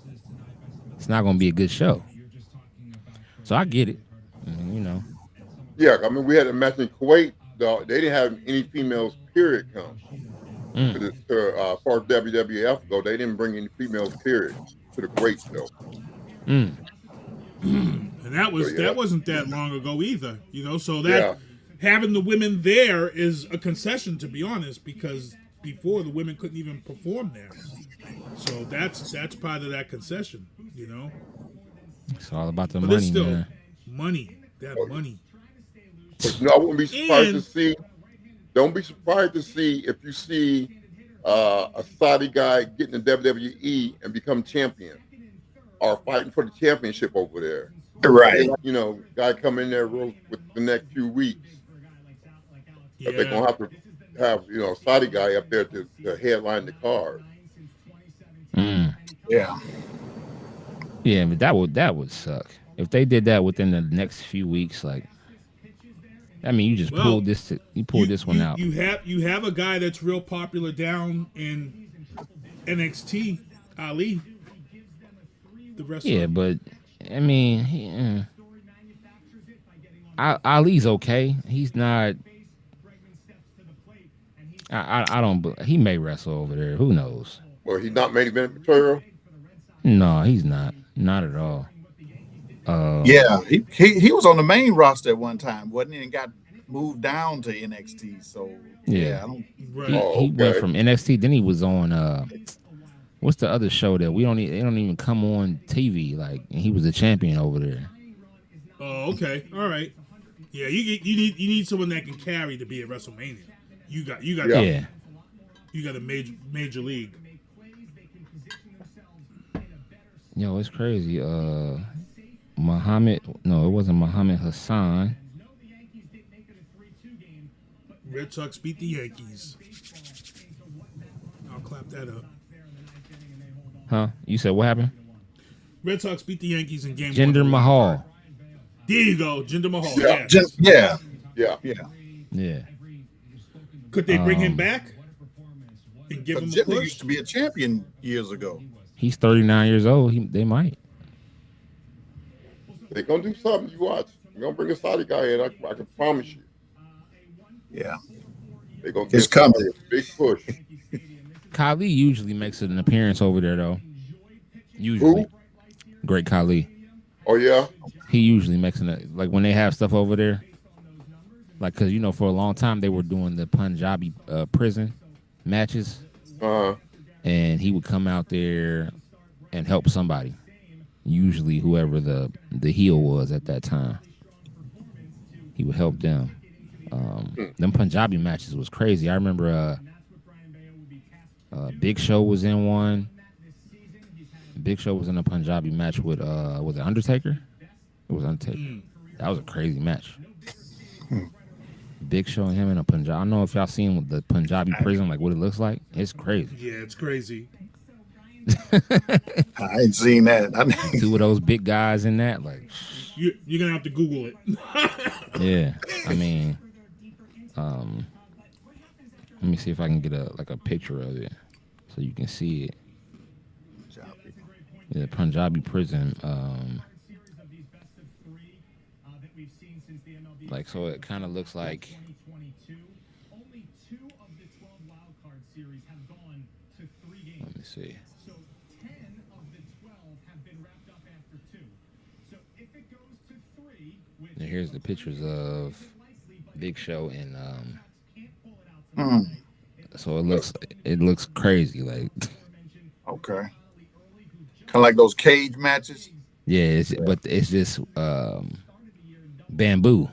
it's not going to be a good show. So I get it. Yeah, I mean, we had a match in Kuwait. They didn't have any females, period, come. As far as WWF go, they didn't bring any females, period, to the Kuwait show. And that wasn't that long ago either, so that having the women there is a concession, to be honest, because before the women couldn't even perform there. So that's part of that concession, It's all about the money, man. Money. Money. But, I wouldn't be surprised to see. Don't be surprised to see if you see a Saudi guy getting the WWE and become champion, or fighting for the championship over there. Right. Guy come in there with the next few weeks. Yeah. They're gonna have to have a Saudi guy up there to headline the card. Yeah. Yeah, but that would suck if they did that within the next few weeks. Like, I mean, you just pulled this one out. You have a guy that's real popular down in NXT, Ali. The wrestler. Yeah, but I mean, Ali's okay. He's not. I don't. He may wrestle over there. Who knows? Well, he's not main event material. No, he's not. Not at all. Yeah, he was on the main roster at one time, wasn't he? And got moved down to NXT. So Yeah. I don't. He went from NXT. Then he was on what's the other show that we don't? They don't even come on TV. Like, and he was the champion over there. Oh, okay, all right. Yeah, you need someone that can carry to be at WrestleMania. You got Yeah. You got a major league. Yo, it's crazy. Muhammad. No, it wasn't Muhammad Hassan. Red Sox beat the Yankees. I'll clap that up. Huh? You said what happened? Red Sox beat the Yankees in game Jinder 1. Mahal. There you go, Jinder Mahal. Yeah. Could they bring him back and give him a Jinder push? used to be a champion years ago. He's 39 years old. They might. They're gonna do something. You watch. They're gonna bring a Saudi guy in. I can promise you. Yeah. They're gonna It's give coming. somebody a big push. Khali usually makes an appearance over there, though. Usually. Who? Great Khali. Oh yeah. He usually makes like when they have stuff over there. Like, cause for a long time they were doing the Punjabi prison matches. And he would come out there and help somebody. Usually whoever the heel was at that time. He would help them. Them Punjabi matches was crazy. I remember Big Show was in one. Big Show was in a Punjabi match with was it Undertaker? It was Undertaker. That was a crazy match. Big Show and him in a Punjabi. I don't know if y'all seen the Punjabi prison, like what it looks like. It's crazy. Yeah, it's crazy. I ain't seen that. Two of those big guys in that, like you're gonna have to Google it. Yeah, I mean, let me see if I can get a picture of it so you can see it. Yeah, Punjabi prison. Like, so it kind of looks like. Let me see. And here's the pictures of Big Show and so it looks crazy, like. Okay. Kind of like those cage matches. Yeah, but it's just bamboo.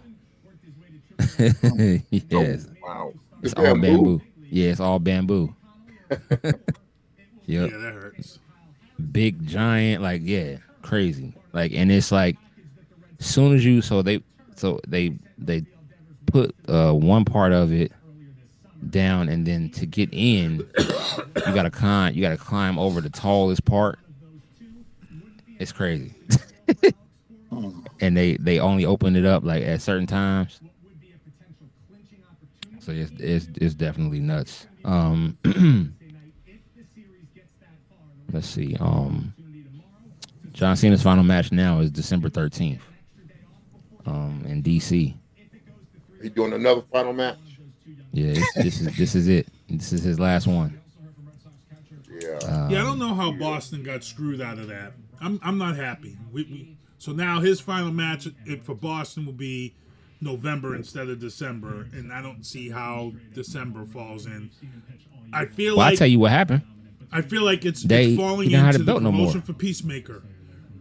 Yes. Oh, wow. It's all bamboo. Yeah, it's all bamboo. Yep. Yeah, that hurts. Big giant, like, yeah, crazy. Like, and it's like soon as they put one part of it down, and then to get in you gotta climb over the tallest part. It's crazy. And they only open it up like at certain times, so it's definitely nuts. Let's see. John Cena's final match now is December 13th. In DC. He doing another final match. Yeah, this is it. This is his last one. Yeah. Yeah, I don't know how Boston got screwed out of that. I'm not happy. So now his final match for Boston will be November instead of December, and I don't see how December falls in. I feel like I'll tell you what happened. I feel like it's He falling don't have into the belt no promotion more. for Peacemaker.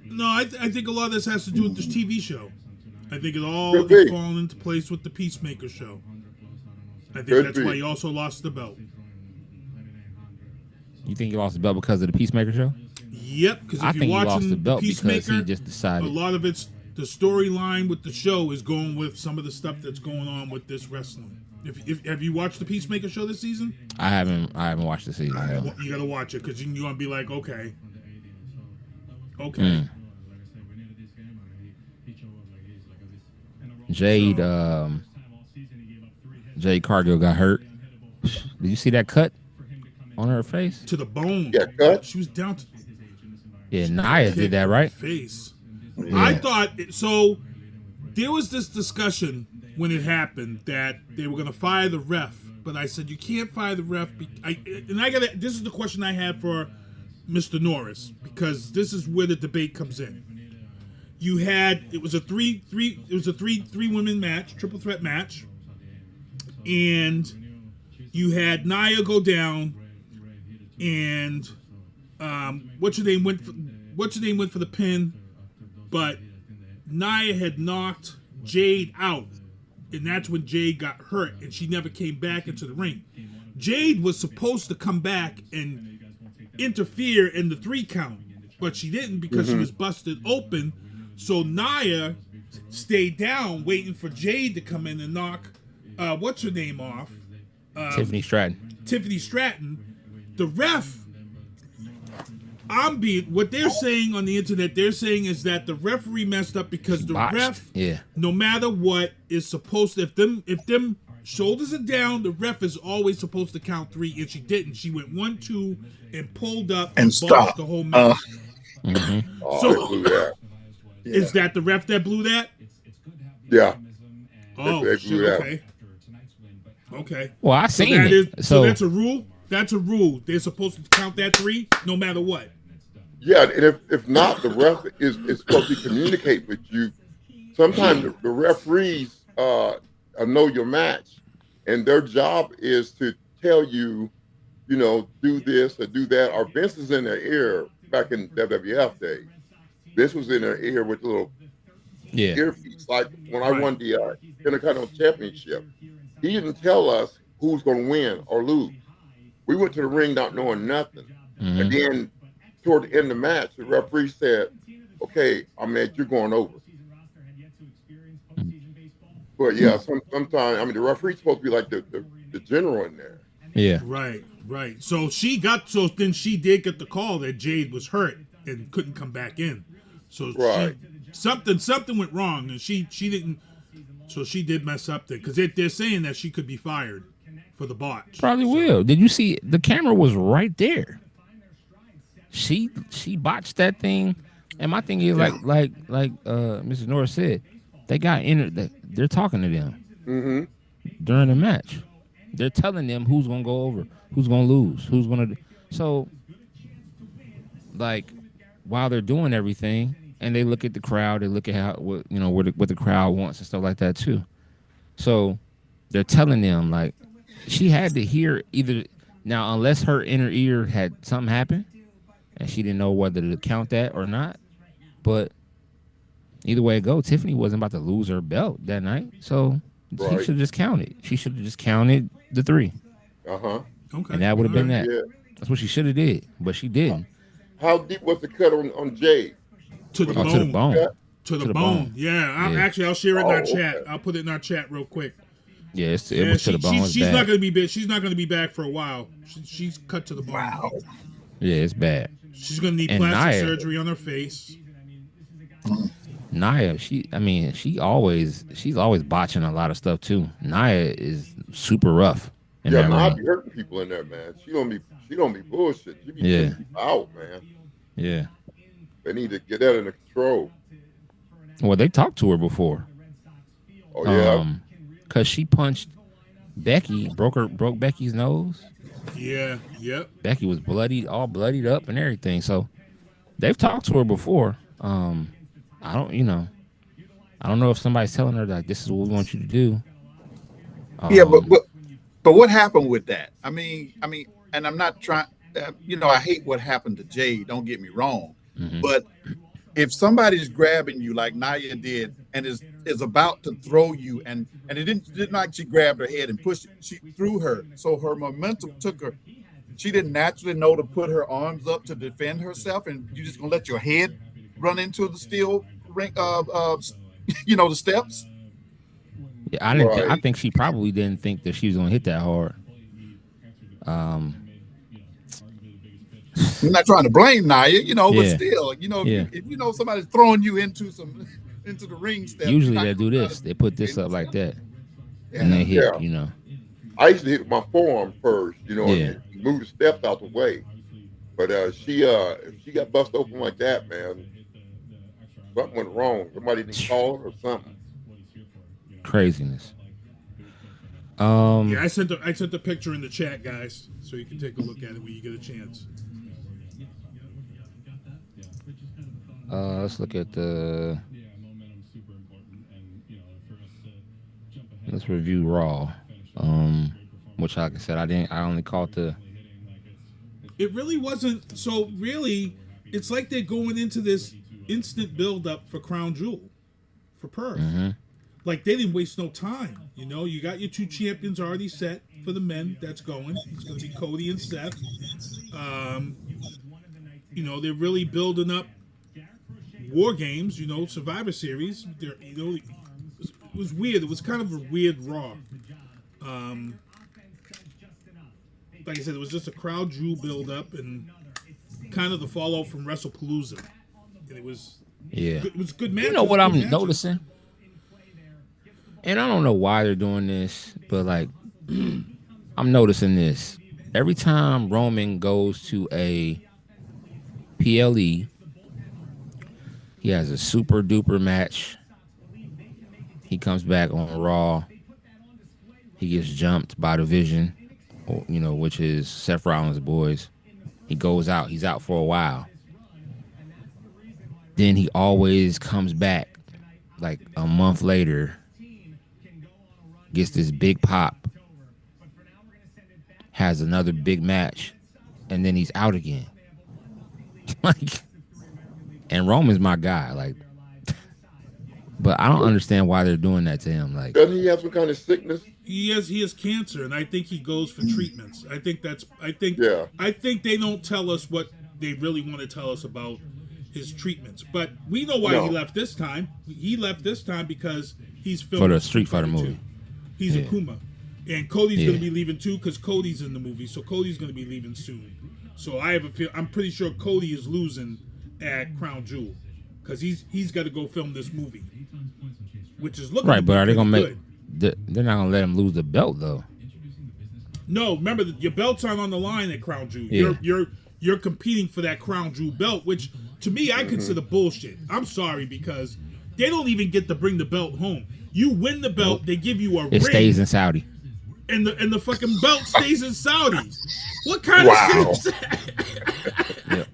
No, I think a lot of this has to do with this TV show. I think it all Could be. is falling into place with the Peacemaker show. I think Could that's be. why he also lost the belt. You think he lost the belt because of the Peacemaker show? Yep, because I if think you're he watching lost the belt because Peacemaker, he just decided. a lot of it's the storyline with the show is going with some of the stuff that's going on with this wrestling. If have you watched the Peacemaker show this season? I haven't watched the season. No. You gotta watch it because you're gonna be like, okay. Jade Cargill got hurt. Did you see that cut on her face? To the bone. Yeah, cut. She was down to Yeah, Nia did that, right? face. Yeah. I thought so. There was this discussion when it happened that they were going to fire the ref but I said you can't fire the ref. This is the question I had for Mr. Norris, because this is where the debate comes in. It was a three women match, triple threat match, and you had Nia go down, and what's her name went for the pin, but Nia had knocked Jade out, and that's when Jade got hurt, and she never came back into the ring. Jade was supposed to come back and interfere in the 3 count, but she didn't because she was busted open. So Nia stayed down waiting for Jade to come in and knock what's her name off? Tiffany Stratton. The ref, what they're saying on the internet, they're saying is that the referee messed up because the ref, no matter what, is supposed to, if them shoulders are down, the ref is always supposed to count 3, and she didn't. She went 1, 2, and pulled up and stopped the whole match. So, is that the ref that blew that? Yeah. Oh, shit, okay. Well, I seen it. So that's a rule? That's a rule. They're supposed to count that 3 no matter what. Yeah, and if not, the ref is supposed to communicate with you. Sometimes the referees know your match, and their job is to tell you, do this or do that. Or Vince is in their ear back in WWF days. Vince was in their ear with little earpiece. Like when I won the Intercontinental Championship, he didn't tell us who's going to win or lose. We went to the ring not knowing nothing. And then toward the end of the match, the referee said, okay, Ahmed, you're going over. But yeah, sometimes, the referee's supposed to be like the general in there. Yeah. Right. So then she did get the call that Jade was hurt and couldn't come back in. So something went wrong, and she didn't. So she did mess up there because they're saying that she could be fired for the botch. Probably will. Did you see the camera was right there? She botched that thing, and my thing is like Mr. Norris said, they got entered. They're talking to them during the match. They're telling them who's gonna go over, who's gonna lose, who's gonna. So, like, while they're doing everything, and they look at the crowd, they look at what the crowd wants and stuff like that too. So, they're telling them like she had to hear either now, unless her inner ear had something happen, and she didn't know whether to count that or not. But either way it go, Tiffany wasn't about to lose her belt that night, so she should have just counted. She should have just counted the 3. Okay. And that would have been that. Yeah. That's what she should have did, but she didn't. How deep was the cut on Jade? To the bone. To the bone. Yeah. I'll share it in our chat. I'll put it in our chat real quick. Yeah, it was to the bone. She's not going to be. She's not going to be back for a while. She's cut to the bone. Wow. Yeah, it's bad. She's going to need plastic surgery on her face. Nia, she's always botching a lot of stuff too. Nia is super rough. Nia be hurting people in there, man. She don't be bullshit. She be taking people out, man. Yeah. They need to get that under control. Well, they talked to her before. Oh yeah. Cause she punched Becky, broke Becky's nose. Yeah. Yep. Becky was all bloodied up and everything. So they've talked to her before. I don't know if somebody's telling her that this is what we want you to do. Yeah, but what happened with that? I mean, and I'm not trying. I hate what happened to Jade. Don't get me wrong, but if somebody's grabbing you like Nia did and is about to throw you, and it didn't actually grab her head and push it, she threw her, so her momentum took her. She didn't naturally know to put her arms up to defend herself, and you're just gonna let your head run into the steel ring, the steps. Yeah, I think she probably didn't think that she was gonna hit that hard. I'm not trying to blame Nia, but still, if somebody's throwing you into the ring steps. Usually they do this. They put this up like that, and they hit. I used to hit my forearm first, and move the steps out the way. But if she got busted open like that, man, something went wrong. Somebody didn't call her or something. Craziness. Yeah, I sent the picture in the chat, guys, so you can take a look at it when you get a chance. Let's look at the. Let's review Raw. Which, like I said, I only caught the. It really wasn't. So really, it's like they're going into this instant build-up for Crown Jewel, for Perth. Mm-hmm. Like they didn't waste no time. You know, you got your two champions already set for the men. That's going. It's going to be Cody and Seth. You know, they're really building up War Games. You know, Survivor Series. It was weird. It was kind of a weird Raw. Like I said, it was just a Crown Jewel build-up and kind of the fallout from WrestlePalooza. And it was it was a good match. You know what I'm noticing? And I don't know why they're doing this, but like I'm noticing this. Every time Roman goes to a PLE, he has a super duper match. He comes back on Raw. He gets jumped by the Vision, you know, which is Seth Rollins' boys. He goes out. He's out for a while. Then he always comes back like a month later, gets this big pop, has another big match, and then he's out again. Like, and Roman's my guy. Like, but I don't understand why they're doing that to him. Like, doesn't he have some kind of sickness? He has cancer, and I think he goes for treatments. I think they don't tell us what they really want to tell us about his treatments. But we know why he left this time. He left this time because he's filming for the Street Fighter movie. He's Akuma. And Cody's going to be leaving too because Cody's in the movie. So Cody's going to be leaving soon. So I'm pretty sure Cody is losing at Crown Jewel because he's got to go film this movie, which is looking right. But are they going to make? Good. They're not going to let him lose the belt though. No, remember your belts aren't on the line at Crown Jewel. Yeah. You're competing for that Crown Jewel belt, which to me I consider bullshit. I'm sorry because they don't even get to bring the belt home. You win the belt, they give you a ring. It stays in Saudi. And the fucking belt stays in Saudi. What kind of shit is that? Yeah.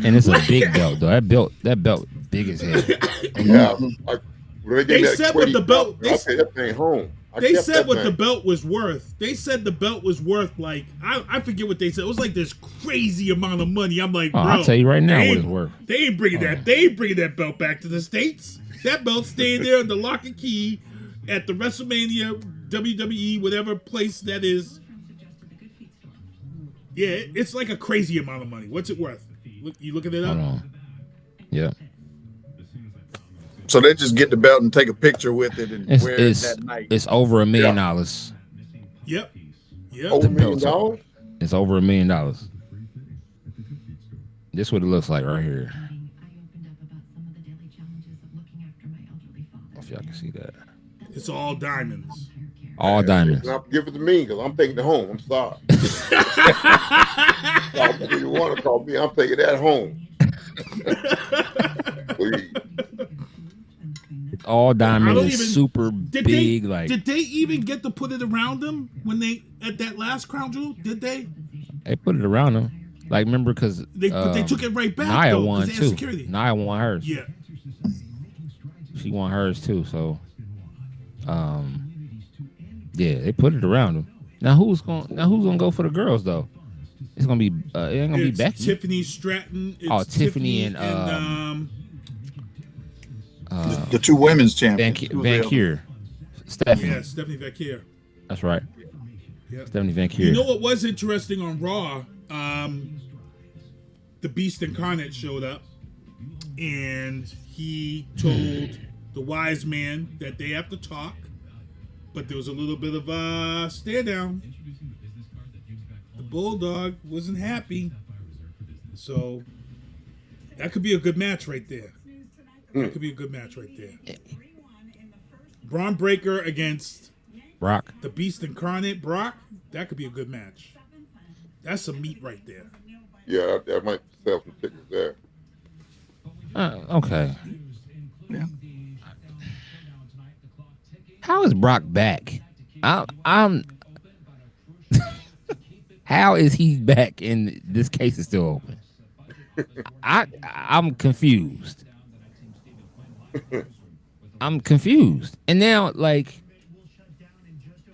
And it's a big belt though. That belt big as hell. Yeah. They said what the belt. They said that thing home. They said what the belt was worth. They said the belt was worth like I forget what they said. It was like this crazy amount of money. I'm like, bro, I'll tell you right now what it's worth. They ain't bringing that. They ain't bringing that belt back to the States. That belt's staying there in the lock and key at the WrestleMania, WWE, whatever place that is. Yeah, it's like a crazy amount of money. What's it worth? You looking it up? Hold on. Yeah. So they just get the belt and take a picture with it and wear it that night. It's over $1 million. Yep. Over $1 million? It's over $1 million. This is what it looks like right here. If y'all can see that. It's all diamonds. All diamonds. Give it to me because I'm taking it home. I'm sorry. You want to call me? I'm taking that home. Please. All diamonds, super big. Did they even get to put it around them when they at that last Crown Jewel? Did they? They put it around them. Like remember because they took it right back. Nia though, won too. Security. Nia won hers. Yeah, she won hers too. So, yeah, they put it around them. Now who's gonna go for the girls though? It's gonna be it ain't gonna be Becky. Tiffany Stratton. Tiffany and the two women's champions. Vanquier. Stephanie. Yeah, Stephanie Vanquier. That's right. Yep. Stephanie Vanquier. You know what was interesting on Raw? The Beast Incarnate showed up, and he told the wise man that they have to talk, but there was a little bit of a stare down. The Bulldog wasn't happy, so that could be a good match right there. That could be a good match right there. Braun Breaker against Brock. The Beast Incarnate, Brock. That could be a good match. That's some meat right there. Yeah, that might sell some tickets there. Okay. Yeah. How is Brock back? I'm how is he back and this case is still open? I'm confused. I'm confused. And now, like,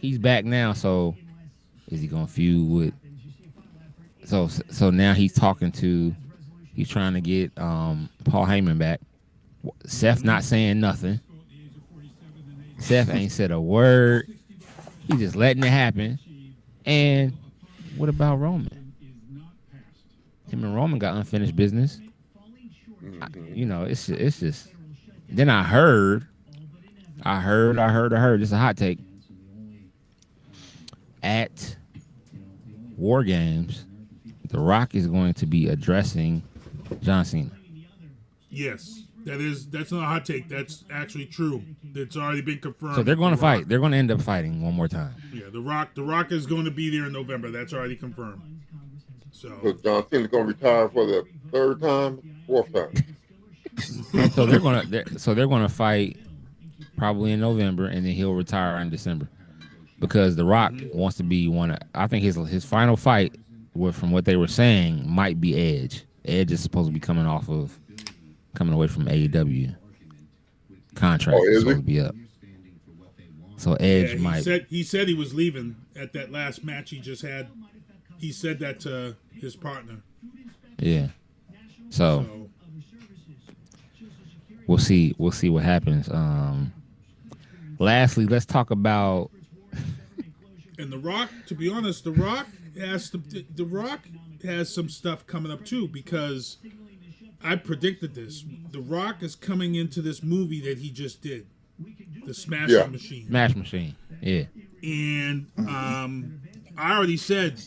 he's back now, so is he gonna feud with so now he's trying to get Paul Heyman back. Seth not saying nothing. Seth ain't said a word. He's just letting it happen. And what about Roman? Him and Roman got unfinished business. It's just. Then I heard. This is a hot take. At War Games, The Rock is going to be addressing John Cena. Yes, that's not a hot take. That's actually true. It's already been confirmed. So they're going to fight. They're going to end up fighting one more time. Yeah, The Rock is going to be there in November. That's already confirmed. So John Cena's going to retire for the third time, fourth time. So they're going to fight probably in November, and then he'll retire in December because The Rock wants to be one. I think his final fight, from what they were saying, might be Edge. Edge is supposed to be coming away from AEW contract. Is supposed to be up. So Edge might. He said he was leaving at that last match he just had. He said that to his partner. Yeah. So we'll see what happens. Lastly, let's talk about. And The Rock, to be honest, The Rock has some stuff coming up too, because I predicted this. The Rock is coming into this movie that he just did, the Smashing Machine. Smash Machine, yeah. And I already said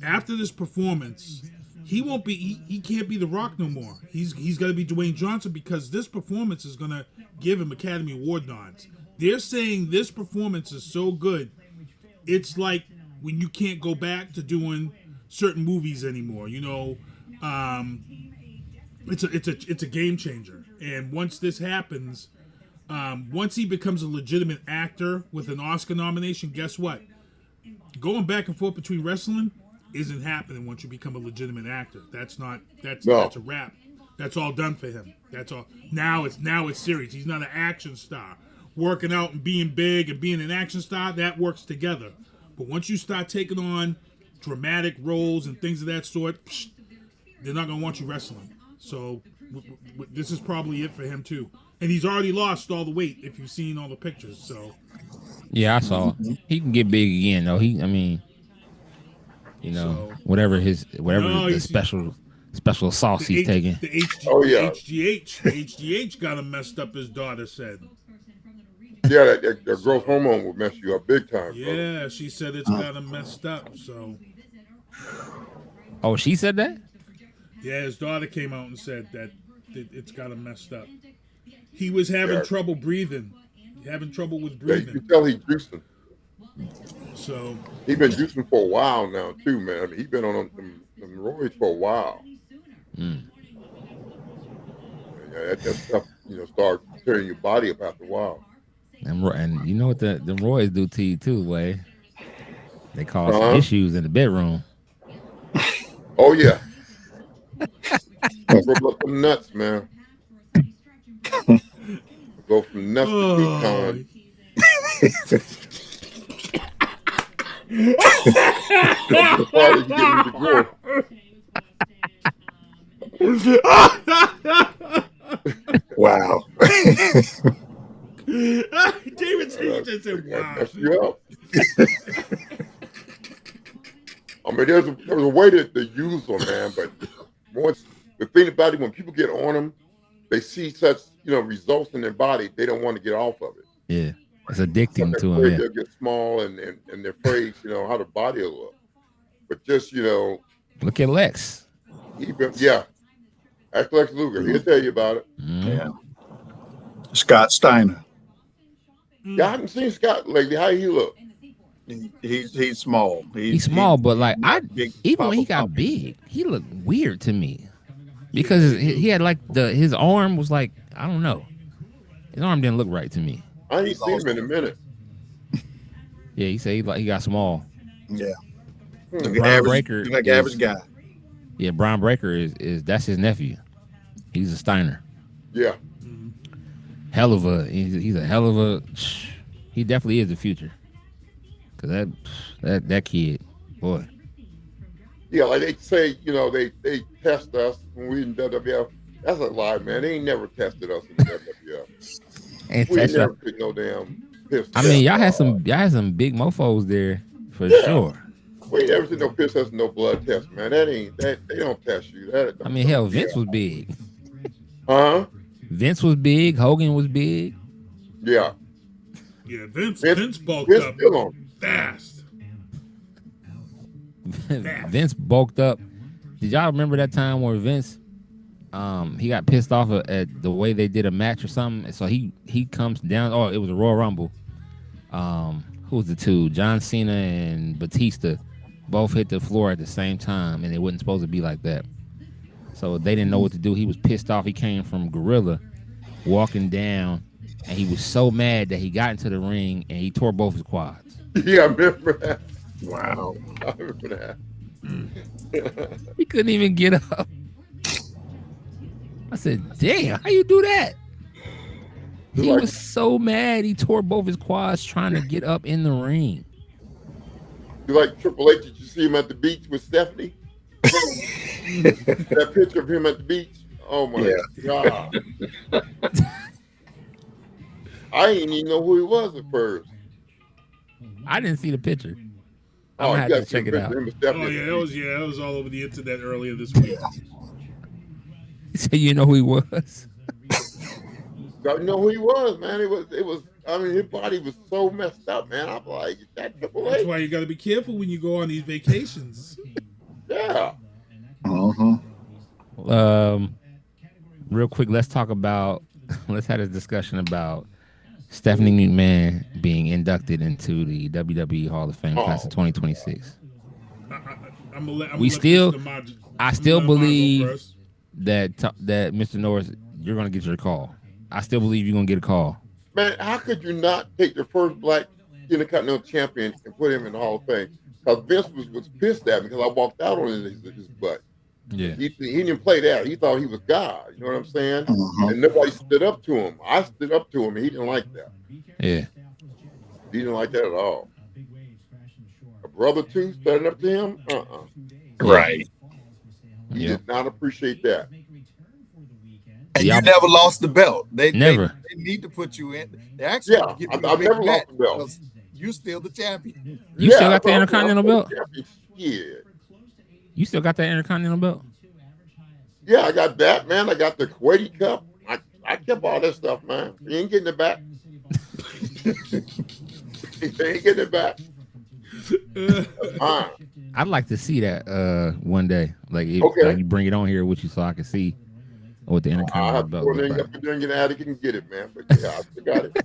after this performance, he won't be. He can't be The Rock no more. He's got to be Dwayne Johnson, because this performance is gonna give him Academy Award nods. They're saying this performance is so good, it's like when you can't go back to doing certain movies anymore. It's a game changer. And once this happens, once he becomes a legitimate actor with an Oscar nomination, guess what? Going back and forth between wrestling isn't happening once you become a legitimate actor. That's a wrap. That's all done for him. That's all. Now it's serious. He's not an action star. Working out and being big and being an action star, that works together. But once you start taking on dramatic roles and things of that sort, they're not going to want you wrestling. So this is probably it for him too. And he's already lost all the weight if you've seen all the pictures. So yeah, I saw. He can get big again though. Whatever the special sauce he's taking. The HGH got him messed up, his daughter said. Yeah, that growth hormone will mess you up big time. Yeah, bro. She said it's got him messed up. So. Oh, she said that? Yeah, his daughter came out and said that it's got him messed up. He was having trouble breathing. Having trouble with breathing. Yeah, you can tell he's juicing. So he's been juicing for a while now too, man. I mean, he's been on them roids for a while. Yeah, that stuff, start tearing your body up after a while. And you know what the roids do to you too, Way? They cause some issues in the bedroom. Oh yeah. Rub up them nuts, man. Go from nuts to pecan. Wow. David just said, wow. Mess you up. I mean, there's a way to use them, man. But once the thing about it, when people get on them, they see such results in their body, they don't want to get off of it. Yeah, it's addicting to them. Yeah. They'll get small and they're afraid, how the body will look. But just look at Lex. Ask Lex Luger. He'll tell you about it. Yeah. Scott Steiner. Yeah, I haven't seen Scott lately. How he look? He's small. He's small, but like even when he got big, he looked weird to me because he had like his arm was like, I don't know, his arm didn't look right to me. I ain't seen him in a minute. Yeah, he said he got small. Yeah. Brian Breaker, like average guy. Yeah, Brian Breaker is that's his nephew. He's a Steiner. Yeah. Hell of a he's a hell of a. He definitely is the future. Cause that kid, boy. Yeah, like they say, they test us when we in WWF. That's a lie, man. They ain't never tested us in WWF. We ain't never took no damn piss. I mean, y'all had some big mofos there for sure. We ain't never seen no piss test, no blood test, man. They don't test you. I mean, hell, Vince was big. Vince was big. Hogan was big. Yeah. Yeah, Vince bulked up fast. Vince bulked up. Did y'all remember that time where Vince, he got pissed off at the way they did a match or something? So he comes down. Oh, it was a Royal Rumble. Who was the two? John Cena and Batista both hit the floor at the same time, and it wasn't supposed to be like that. So they didn't know what to do. He was pissed off. He came from Gorilla, walking down, and he was so mad that he got into the ring and he tore both his quads. Yeah, I remember that. Wow. I remember that. He couldn't even get up. I said, damn, how you do that? He was so mad he tore both his quads trying to get up in the ring. You like Triple H? Did you see him at the beach with Stephanie? That picture of him at the beach? Oh my God. I didn't even know who he was at first. I didn't see the picture. I'm gonna have to check it out. Oh yeah, it was all over the internet earlier this week. So you know who he was? I know who he was, man. It was. I mean, his body was so messed up, man. I'm like, that Triple H. That's why you got to be careful when you go on these vacations. Yeah. Real quick, let's have a discussion about Stephanie McMahon being inducted into the WWE Hall of Fame class of 2026. I still believe that Mr. Norris, you're gonna get your call. I still believe you're gonna get a call. Man, how could you not take the first black Intercontinental champion and put him in the Hall of Fame? Because Vince was pissed at me because I walked out on his butt. Yeah. He didn't play that. He thought he was God. You know what I'm saying? And nobody stood up to him. I stood up to him, and he didn't like that. Yeah. He didn't like that at all. A brother too standing up to him? Right. He did not appreciate that. And you never lost the belt. They never. They need to put you in. They actually I've never lost the belt. You still the champion. You still got the Intercontinental belt? Yeah. You still got that Intercontinental belt? Yeah, I got that, man. I got the Kuwaiti Cup. I kept all that stuff, man. You ain't getting it back. You ain't getting it back. I'd like to see that one day. Like, like you bring it on here with you so I can see what the Intercontinental belt looks like. If you're getting out, you can get it, man. But yeah, I still got it.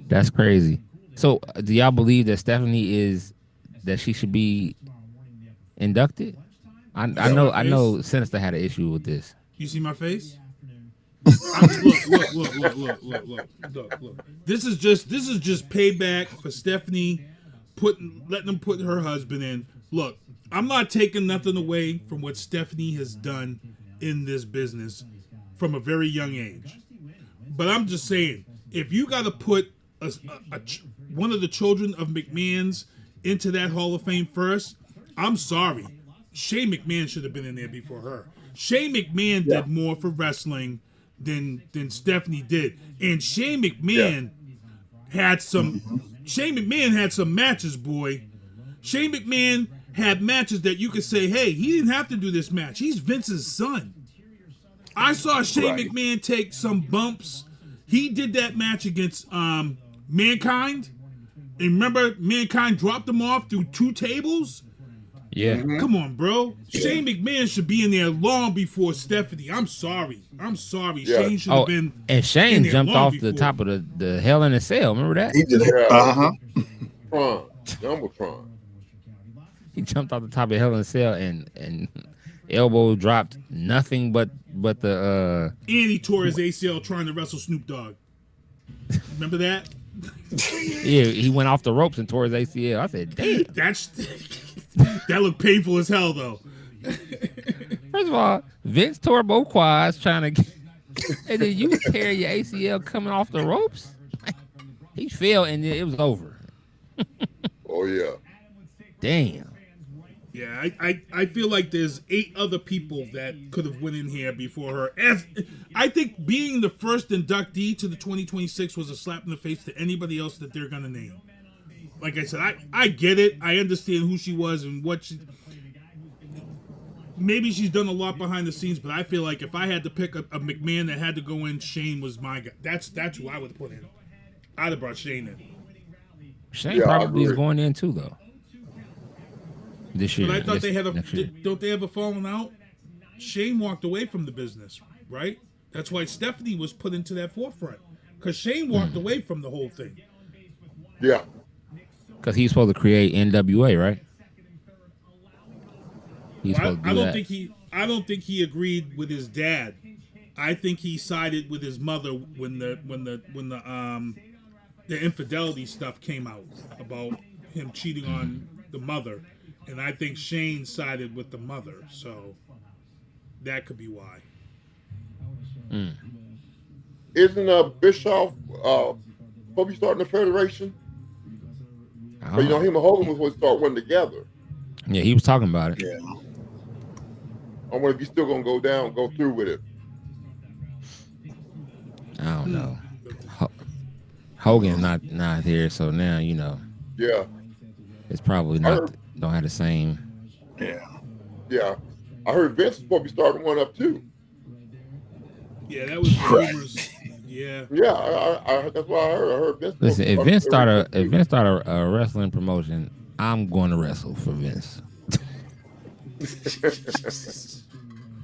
That's crazy. So, do y'all believe that Stephanie she should be inducted? I know Sinister had an issue with this. You see my face? Look. This is just payback for Stephanie letting them put her husband in. Look, I'm not taking nothing away from what Stephanie has done in this business from a very young age. But I'm just saying, if you got to put one of the children of McMahon's into that Hall of Fame first, I'm sorry. Shane McMahon should have been in there before her. Shane McMahon did more for wrestling than Stephanie did. And Shane McMahon had some matches, boy. Shane McMahon had matches that you could say, hey, he didn't have to do this match. He's Vince's son. I saw Shane McMahon take some bumps. He did that match against Mankind. And remember, Mankind dropped him off through 2 tables? Yeah. Come on, bro. Shane McMahon should be in there long before Stephanie. I'm sorry. Yeah. Shane should have been. And Shane jumped off the top of the Hell in a Cell. Remember that? He did. Jumbotron. He jumped off the top of Hell in a Cell and elbow dropped nothing but the. And he tore his ACL trying to wrestle Snoop Dogg. Remember that? Yeah, he went off the ropes and tore his ACL. I said, damn. That looked painful as hell, though. First of all, Vince tore both quads trying to get, and then you tear your ACL coming off the ropes. He fell and it was over. Oh yeah. Damn. Yeah, I feel like there's 8 other people that could have went in here before her. I think being the first inductee to the 2026 was a slap in the face to anybody else that they're gonna name. Like I said, I get it. I understand who she was and what she. Maybe she's done a lot behind the scenes, but I feel like if I had to pick a McMahon that had to go in, Shane was my guy. That's who I would have put in. I'd have brought Shane in. Shane probably is going in too, though. This year. But I thought they had don't they have a falling out? Shane walked away from the business, right? That's why Stephanie was put into that forefront. Because Shane walked away from the whole thing. Yeah. Because he's supposed to create NWA, right? He's supposed to do that. I don't think he agreed with his dad. I think he sided with his mother when the infidelity stuff came out about him cheating on the mother. And I think Shane sided with the mother, so that could be why. Isn't Bischoff supposed to be starting the federation? But him and Hogan was supposed to start one together. Yeah, he was talking about it. Yeah. I wonder if he's still gonna go through with it. I don't know. Hogan's not here, so now Yeah. It's probably not. Don't have the same. Yeah. I heard Vince is supposed to be starting one up too. Yeah, that was rumors. Yeah. Yeah, I that's what I heard. I heard Vince. Listen, if Vince start a wrestling promotion, I'm going to wrestle for Vince.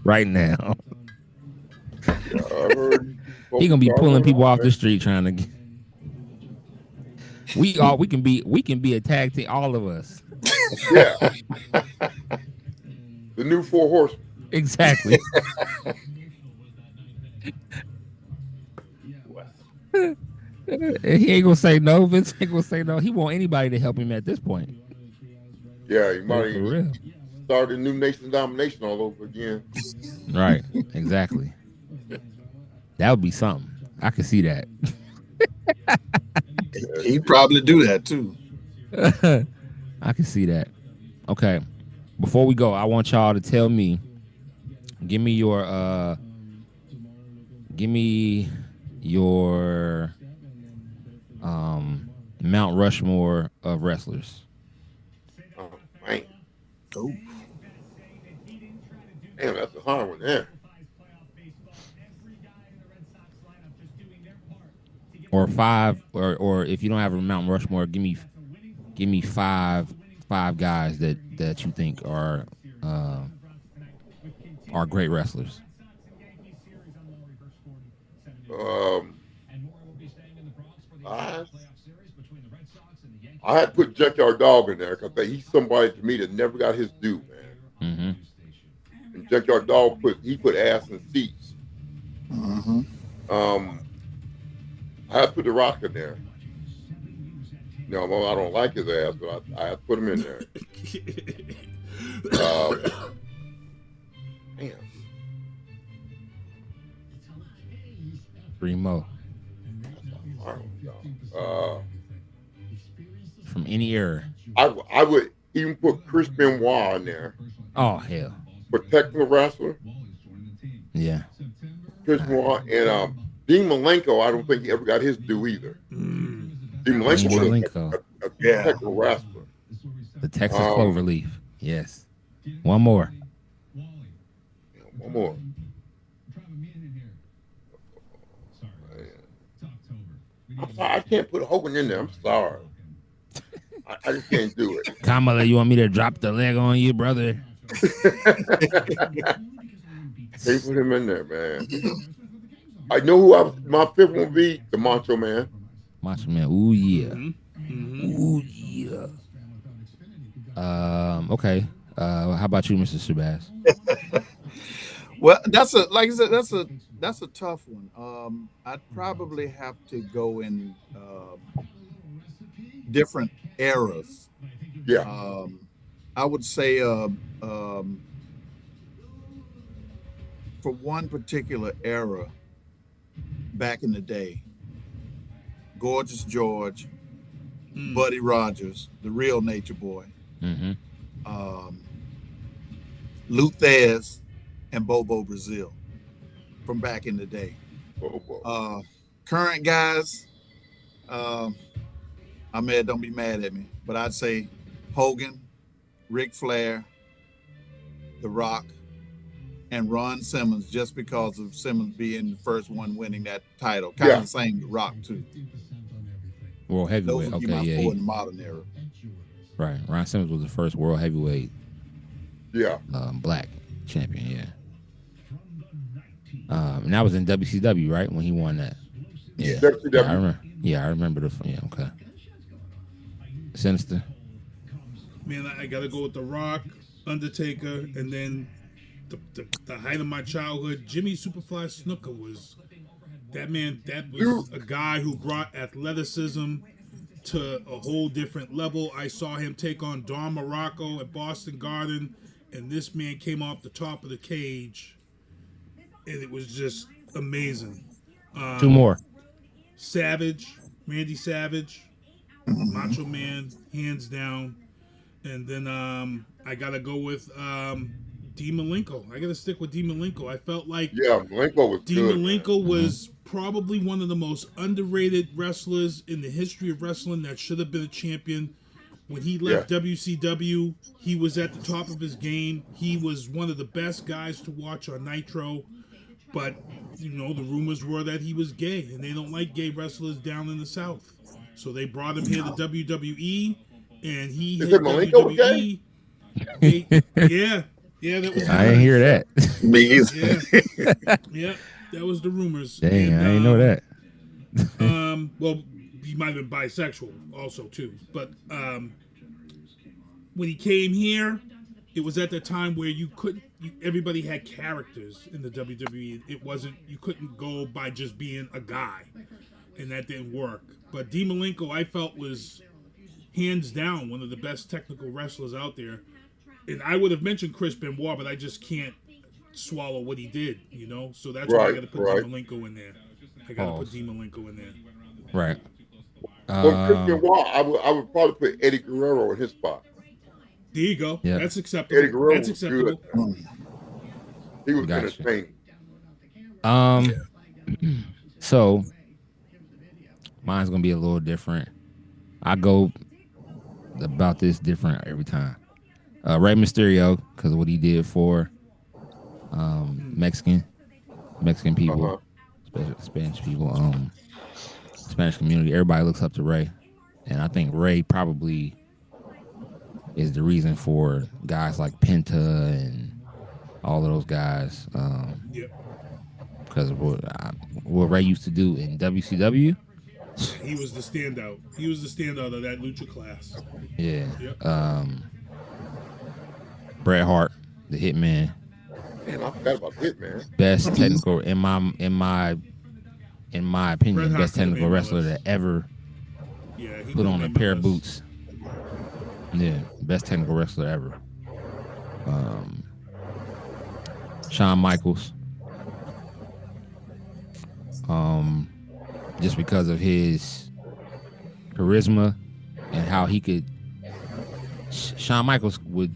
Right now. He gonna be pulling people off the street trying to. We can be a tag team, all of us. Yeah. The new 4 horsemen. Exactly. He ain't gonna say no. Vince ain't gonna say no. He want anybody to help him at this point. Yeah, he might start a new nation domination all over again. Right. Exactly. That would be something. I could see that. He'd probably do that too. I can see that. Okay. Before we go, I want y'all to tell me. Give me your Mount Rushmore of wrestlers. Oh man. Oh. Damn, that's a hard one there. Or 5, or if you don't have a Mount Rushmore, give me 5 guys that you think are great wrestlers. I had to put Junkyard Dog in there because he's somebody to me that never got his due, man. Mm-hmm. And Junkyard Dog put ass in seats. Mm-hmm. I had to put The Rock in there. No, I don't like his ass, but I have to put him in there. Damn. 3 more. From any era. I would even put Chris Benoit in there. Oh, hell. Technical wrestler. Yeah. Chris Benoit and Dean Malenko, I don't think he ever got his due either. Dean Malenko was a technical wrestler. The Texas Cloverleaf. Yes. One more. One more. I can't put Hogan in there. I'm sorry. I just can't do it. Kamala, you want me to drop the leg on you, brother? They put him in there, man. I know who my 5th one would be, the Macho Man. Macho Man. Ooh, yeah. Mm-hmm. Ooh, yeah. Okay. How about you, Mr. Shabazz? Well, that's a that's a tough one. I'd probably have to go in different eras. Yeah. I would say for one particular era back in the day, Gorgeous George, Buddy Rogers, the real Nature Boy, Luthez, and Bobo Brazil from back in the day. Current guys, Ahmed, don't be mad at me, but I'd say Hogan, Ric Flair, The Rock, and Ron Simmons, just because of Simmons being the first one winning that title. Kind of the same with Rock, too. World heavyweight. Those would be my four in the modern era. Right. Ron Simmons was the first world heavyweight black champion, and that was in WCW, right? When he won that. Yeah. WCW. I remember okay. Sinister. Man, I gotta go with The Rock, Undertaker, and then the height of my childhood, Jimmy Superfly Snuka was that man. That was a guy who brought athleticism to a whole different level. I saw him take on Don Morocco at Boston Garden, and this man came off the top of the cage, and it was just amazing. Two more. Savage, Randy Savage, Macho Man, hands down. And then I gotta go with Dean Malenko. I gotta stick with Dean Malenko. I felt like Malenko was Dean good. Malenko was probably one of the most underrated wrestlers in the history of wrestling that should have been a champion. When he left WCW, he was at the top of his game. He was one of the best guys to watch on Nitro. But, the rumors were that he was gay, and they don't like gay wrestlers down in the South. So they brought him here to WWE, and he hit WWE. Yeah, that was. I didn't hear that. Me either. Yeah, that was the rumors. Dang, I didn't know that. Well, he might have been bisexual also too. But when he came here, it was at the time where everybody had characters in the WWE. It wasn't, you couldn't go by just being a guy, and that didn't work. But Dean Malenko, I felt, was hands down one of the best technical wrestlers out there. And I would have mentioned Chris Benoit, but I just can't swallow what he did, So that's why I got to put Dean Malenko in there. I got to put Dean Malenko in there. Right. Well, Chris Benoit, I would probably put Eddie Guerrero in his spot. There you go. Yeah. That's acceptable. Eddie Guerrero That's was acceptable. good. He was entertaining. So mine's gonna be a little different. I go about this different every time. Rey Mysterio, because of what he did for Mexican people, Spanish people, Spanish community. Everybody looks up to Rey, and I think Rey probably is the reason for guys like Penta and all of those guys. Because of what Rey used to do in WCW. He was the standout. He was the standout of that lucha class. Yeah. Yep. Bret Hart, the Hitman. Man, I forgot about Hitman. Best technical in my opinion, best technical wrestler that ever put on a pair of boots. Yeah, best technical wrestler ever. Shawn Michaels. Just because of his charisma and how he could. Shawn Michaels would,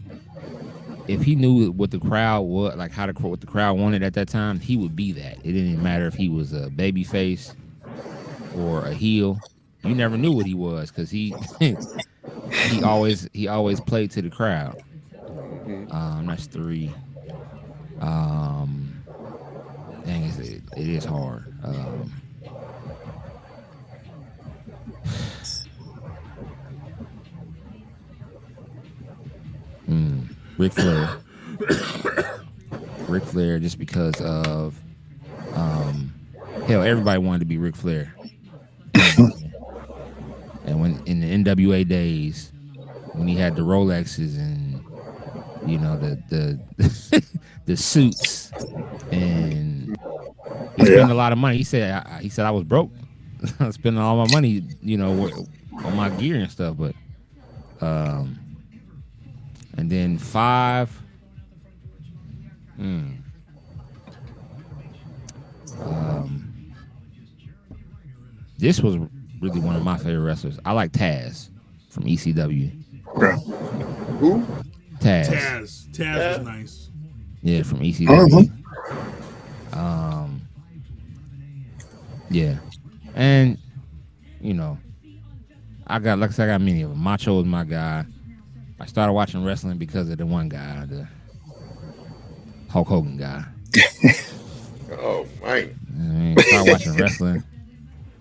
if he knew what the crowd was, like what the crowd wanted at that time, he would be that. It didn't matter if he was a baby face or a heel. You never knew what he was because he always played to the crowd. That's 3. Dang, it is hard. Ric Flair. Ric Flair, just because of hell, everybody wanted to be Ric Flair. And when in the NWA days, when he had the Rolexes and the the suits and spend a lot of money. He said I was broke. Spending all my money, on my gear and stuff. But and then 5. This was really one of my favorite wrestlers. I like Taz from ECW. Who? Taz is nice. Yeah, from ECW. Yeah, and I got many of them. Macho was my guy. I started watching wrestling because of the one guy, the Hulk Hogan guy. Oh man! I started watching wrestling.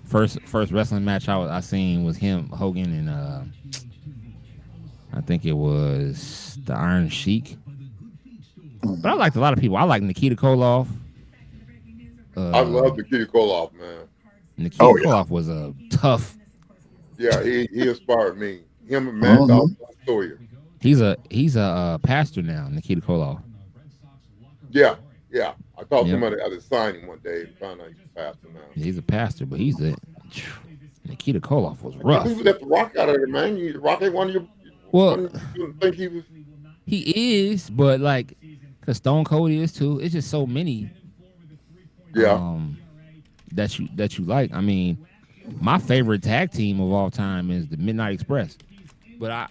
First wrestling match I seen was him, Hogan, and I think it was the Iron Sheik. But I liked a lot of people. I like Nikita Koloff. I love Nikita Koloff, man. Nikita Koloff was a tough. Yeah, he inspired me. Him and Matt Sawyer. He's a pastor now, Nikita Koloff. Yeah. I talked to him at a signing one day and found out he's a pastor now. He's a pastor, but Nikita Koloff was rough. He left the Rock out of there, man. Rock ain't one of your. Well, you think he was? He is, but cause Stone Cold is too. It's just so many. Yeah. That you like. I mean, my favorite tag team of all time is the Midnight Express, but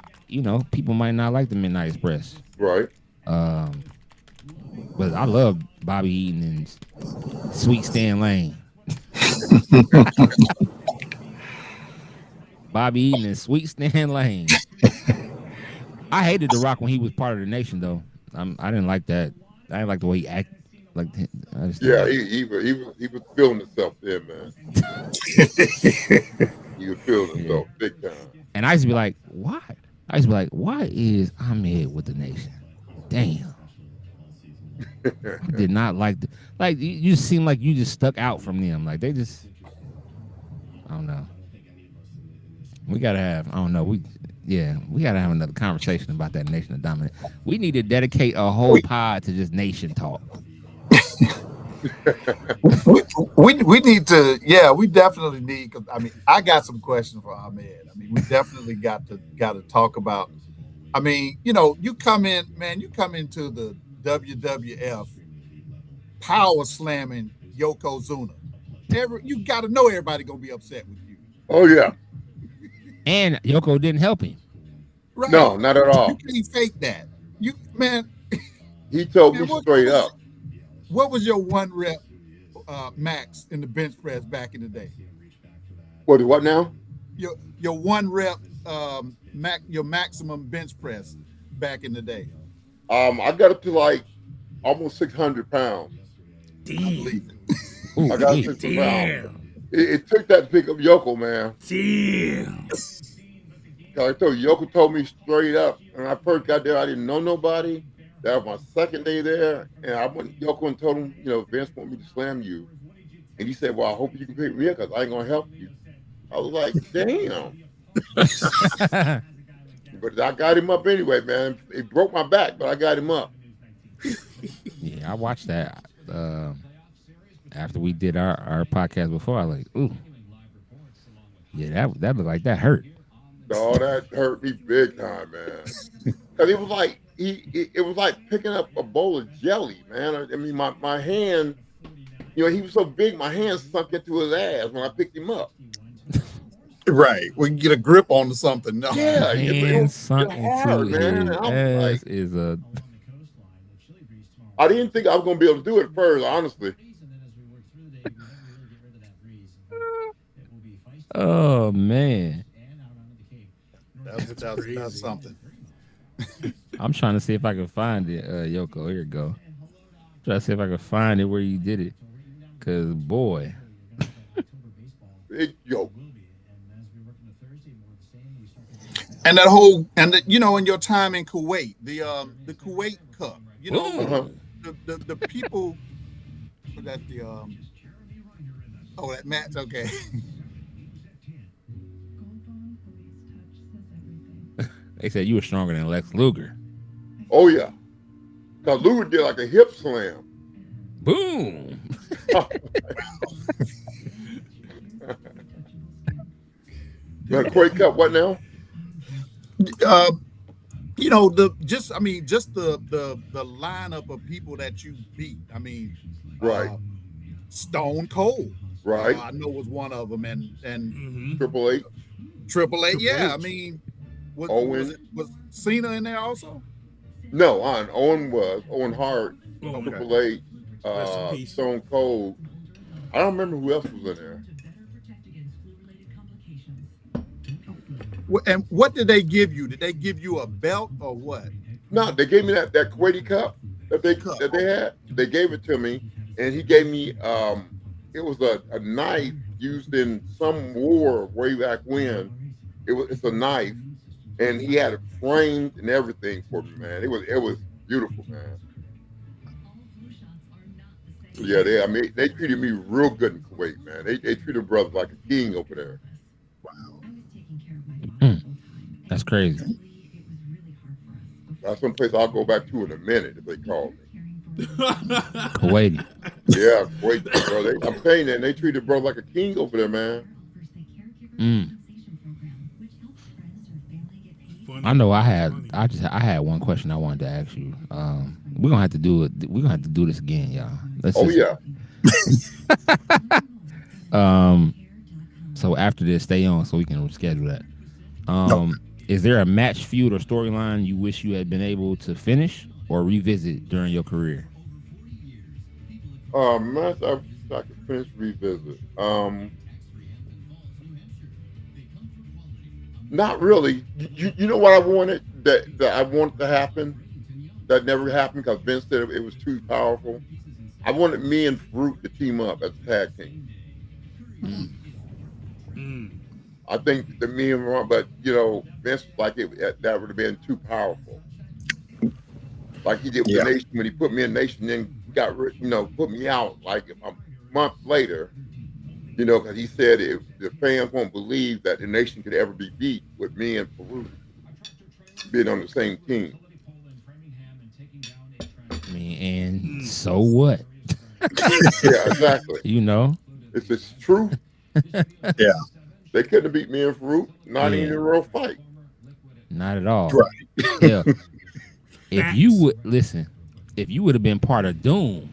people might not like the Midnight Express. Right. But I love Bobby Eaton and Sweet Stan Lane. Bobby Eaton and Sweet Stan Lane. I hated The Rock when he was part of the Nation, though. I didn't like that. I didn't like the way he acted. He was feeling himself there, man. He was feeling himself big time. And I used to be like, why? Why is Ahmed with the Nation? Damn. I did not like you just seem like you just stuck out from them. Like they just, I don't know. We gotta have, we gotta have another conversation about that Nation of Dominant. We need to dedicate a whole pod to just Nation talk. we need to, we definitely need. Cause I got some questions for Ahmed. We definitely got to talk about. You come into the WWF power slamming Yokozuna. You got to know everybody gonna be upset with you. Oh yeah. And Yoko didn't help him. Right. No, not at all. You can't fake that. He told me straight up. What was your 1 rep max in the bench press back in the day? What now? Your 1 rep your maximum bench press back in the day. I got up to almost 600 pounds. Damn. I got 600 pounds. It took that to pick up Yoko, man. Damn. I told you, Yoko told me straight up. When I first got there, I didn't know nobody. That was my second day there, and I went to Yoko and told him, Vince want me to slam you. And he said, well, I hope you can pick me up because I ain't going to help you. I was like, damn. But I got him up anyway, man. It broke my back, but I got him up. Yeah, I watched that after we did our podcast before. I was like, ooh. Yeah, that looked like that hurt. Oh, that hurt me big time, man. Because it was like it was like picking up a bowl of jelly, man. My hand, he was so big, my hand sunk into his ass when I picked him up. Right. We can get a grip on something. No. Yeah, hand sunk into his ass is a. I didn't think I was going to be able to do it first, honestly. Oh man. That's something. I'm trying to see if I can find it, Yoko. Here you go. Try to see if I can find it where you did it, cause boy, big Yoko. And that whole, in your time in Kuwait, the Kuwait Cup, the people that that match, okay. They said you were stronger than Lex Luger. Oh yeah, because Luger did like a hip slam. Boom. The Quake Cup, what now? You know, the lineup of people that you beat. I mean, right. Stone Cold, right? I know was one of them, and Triple H. Yeah, I mean, was Cena in there also? No, Owen Hart, Okay. Triple H, Stone Cold. I don't remember who else was in there. And what did they give you? Did they give you a belt or what? No, they gave me that Kuwaiti cup that they had. They gave it to me, and he gave me it was a knife used in some war way back when. It's a knife, and he had it framed and everything for me, man. It was beautiful, man. Yeah, they treated me real good in Kuwait, man. They treated brothers like a king over there. That's crazy. That's some place I'll go back to in a minute if they call me. Kuwaiti. Yeah, Kuwait, bro. I'm saying that they treated bro like a king over there, man. I know. I had one question I wanted to ask you. We're gonna have to do it. We're gonna have to do this again, y'all. Yeah. So after this, stay on so we can schedule that. Is there a match, feud, or storyline you wish you had been able to finish or revisit during your career? Match I could finish revisit. Not really. You know what I wanted that I wanted to happen that never happened because Vince said it was too powerful. I wanted me and Farouk to team up as a tag team. I think that me and Ron, but you know, Vince like that would have been too powerful. Like he did with the Nation when he put me in Nation, then put me out like a month later. You know, because he said the fans won't believe that the Nation could ever be beat with me and Farouk being on the same team. I mean, and so what? Yeah, exactly. You know, it's just true. Yeah. They couldn't have beat me and Farouk, not in a real fight. Not at all. Right. Yeah. If you would have been part of Doom.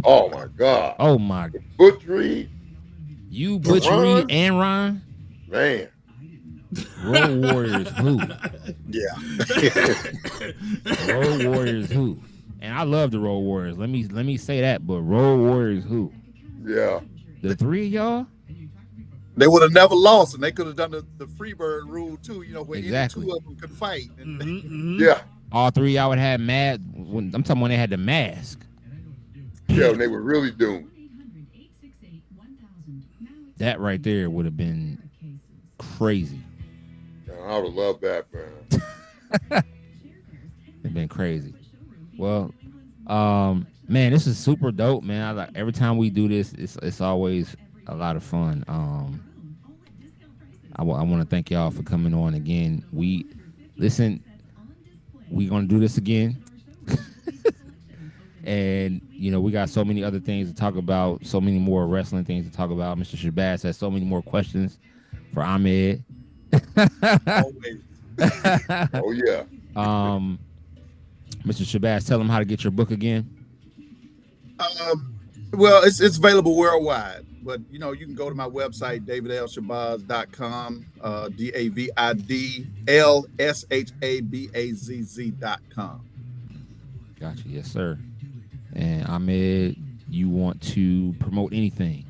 Oh my God. Oh my. Butch Reed. You, Butch Reed, and Ron. Man. Road Warriors who? Yeah. Road Warriors who? And I love the Road Warriors. Let me say that, but Road Warriors who? Yeah. The three of y'all? They would have never lost, and they could have done the Freebird rule too. You know, where any two of them could fight. Yeah. All three of y'all would have mad. I'm talking when they had the mask. Yeah, they were really doomed. That right there would have been crazy. I would love that, man. It'd been crazy. Well, man, this is super dope, man. Every time we do this, it's always a lot of fun. I want to thank y'all for coming on again. We're gonna do this again. And you know, we got so many other things to talk about, so many more wrestling things to talk about. Mr. Shabazz has so many more questions for Ahmed. Always. Oh yeah. Mr. Shabazz, tell them how to get your book again. Well, it's available worldwide, but you know, you can go to my website, davidlshabazz.com, DAVIDLSHABAZZ.com. Gotcha, yes, sir. And Ahmed, you want to promote anything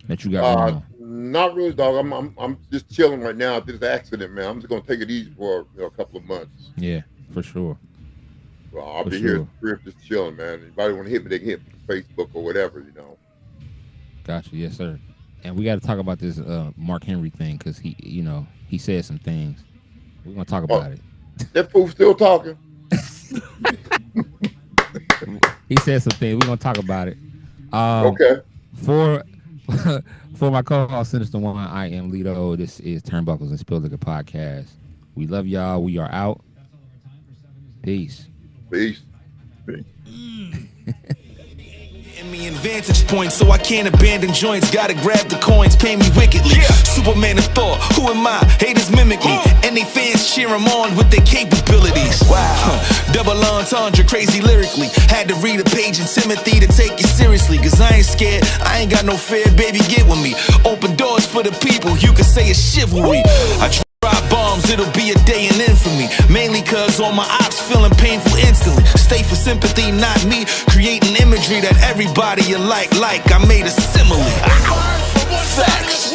that you got going on? Not really, dog. I'm just chilling right now after this accident, man. I'm just gonna take it easy for a couple of months. Yeah, for sure. Well, I'll be here at the crib just chilling, man. Anybody want to hit me, they can hit me on Facebook or whatever, you know. Gotcha, yes, sir. And we got to talk about this Mark Henry thing because he said some things. We're gonna talk about it. That fool still talking. He said some things. We're gonna talk about it. Okay. For my co-host Sinista1, I am Lito. This is Turnbuckles and Spilt podcast. We love y'all. We are out. Peace. Peace. Me in vantage points, so I can't abandon joints. Gotta grab the coins, pay me wickedly. Superman of Thor, who am I? Haters mimic me, and they fans cheer him on with their capabilities. Wow, double entendre, crazy lyrically. Had to read a page in Timothy to take it seriously. Cause I ain't scared, I ain't got no fear, baby, get with me. Open doors for the people, you can say it's chivalry. I drop bombs, it'll be a day in infamy. Mainly cause all my ops feeling painful instantly. Stay for sympathy, not me. Creating imagery that everybody alike like. I made a simile. Facts.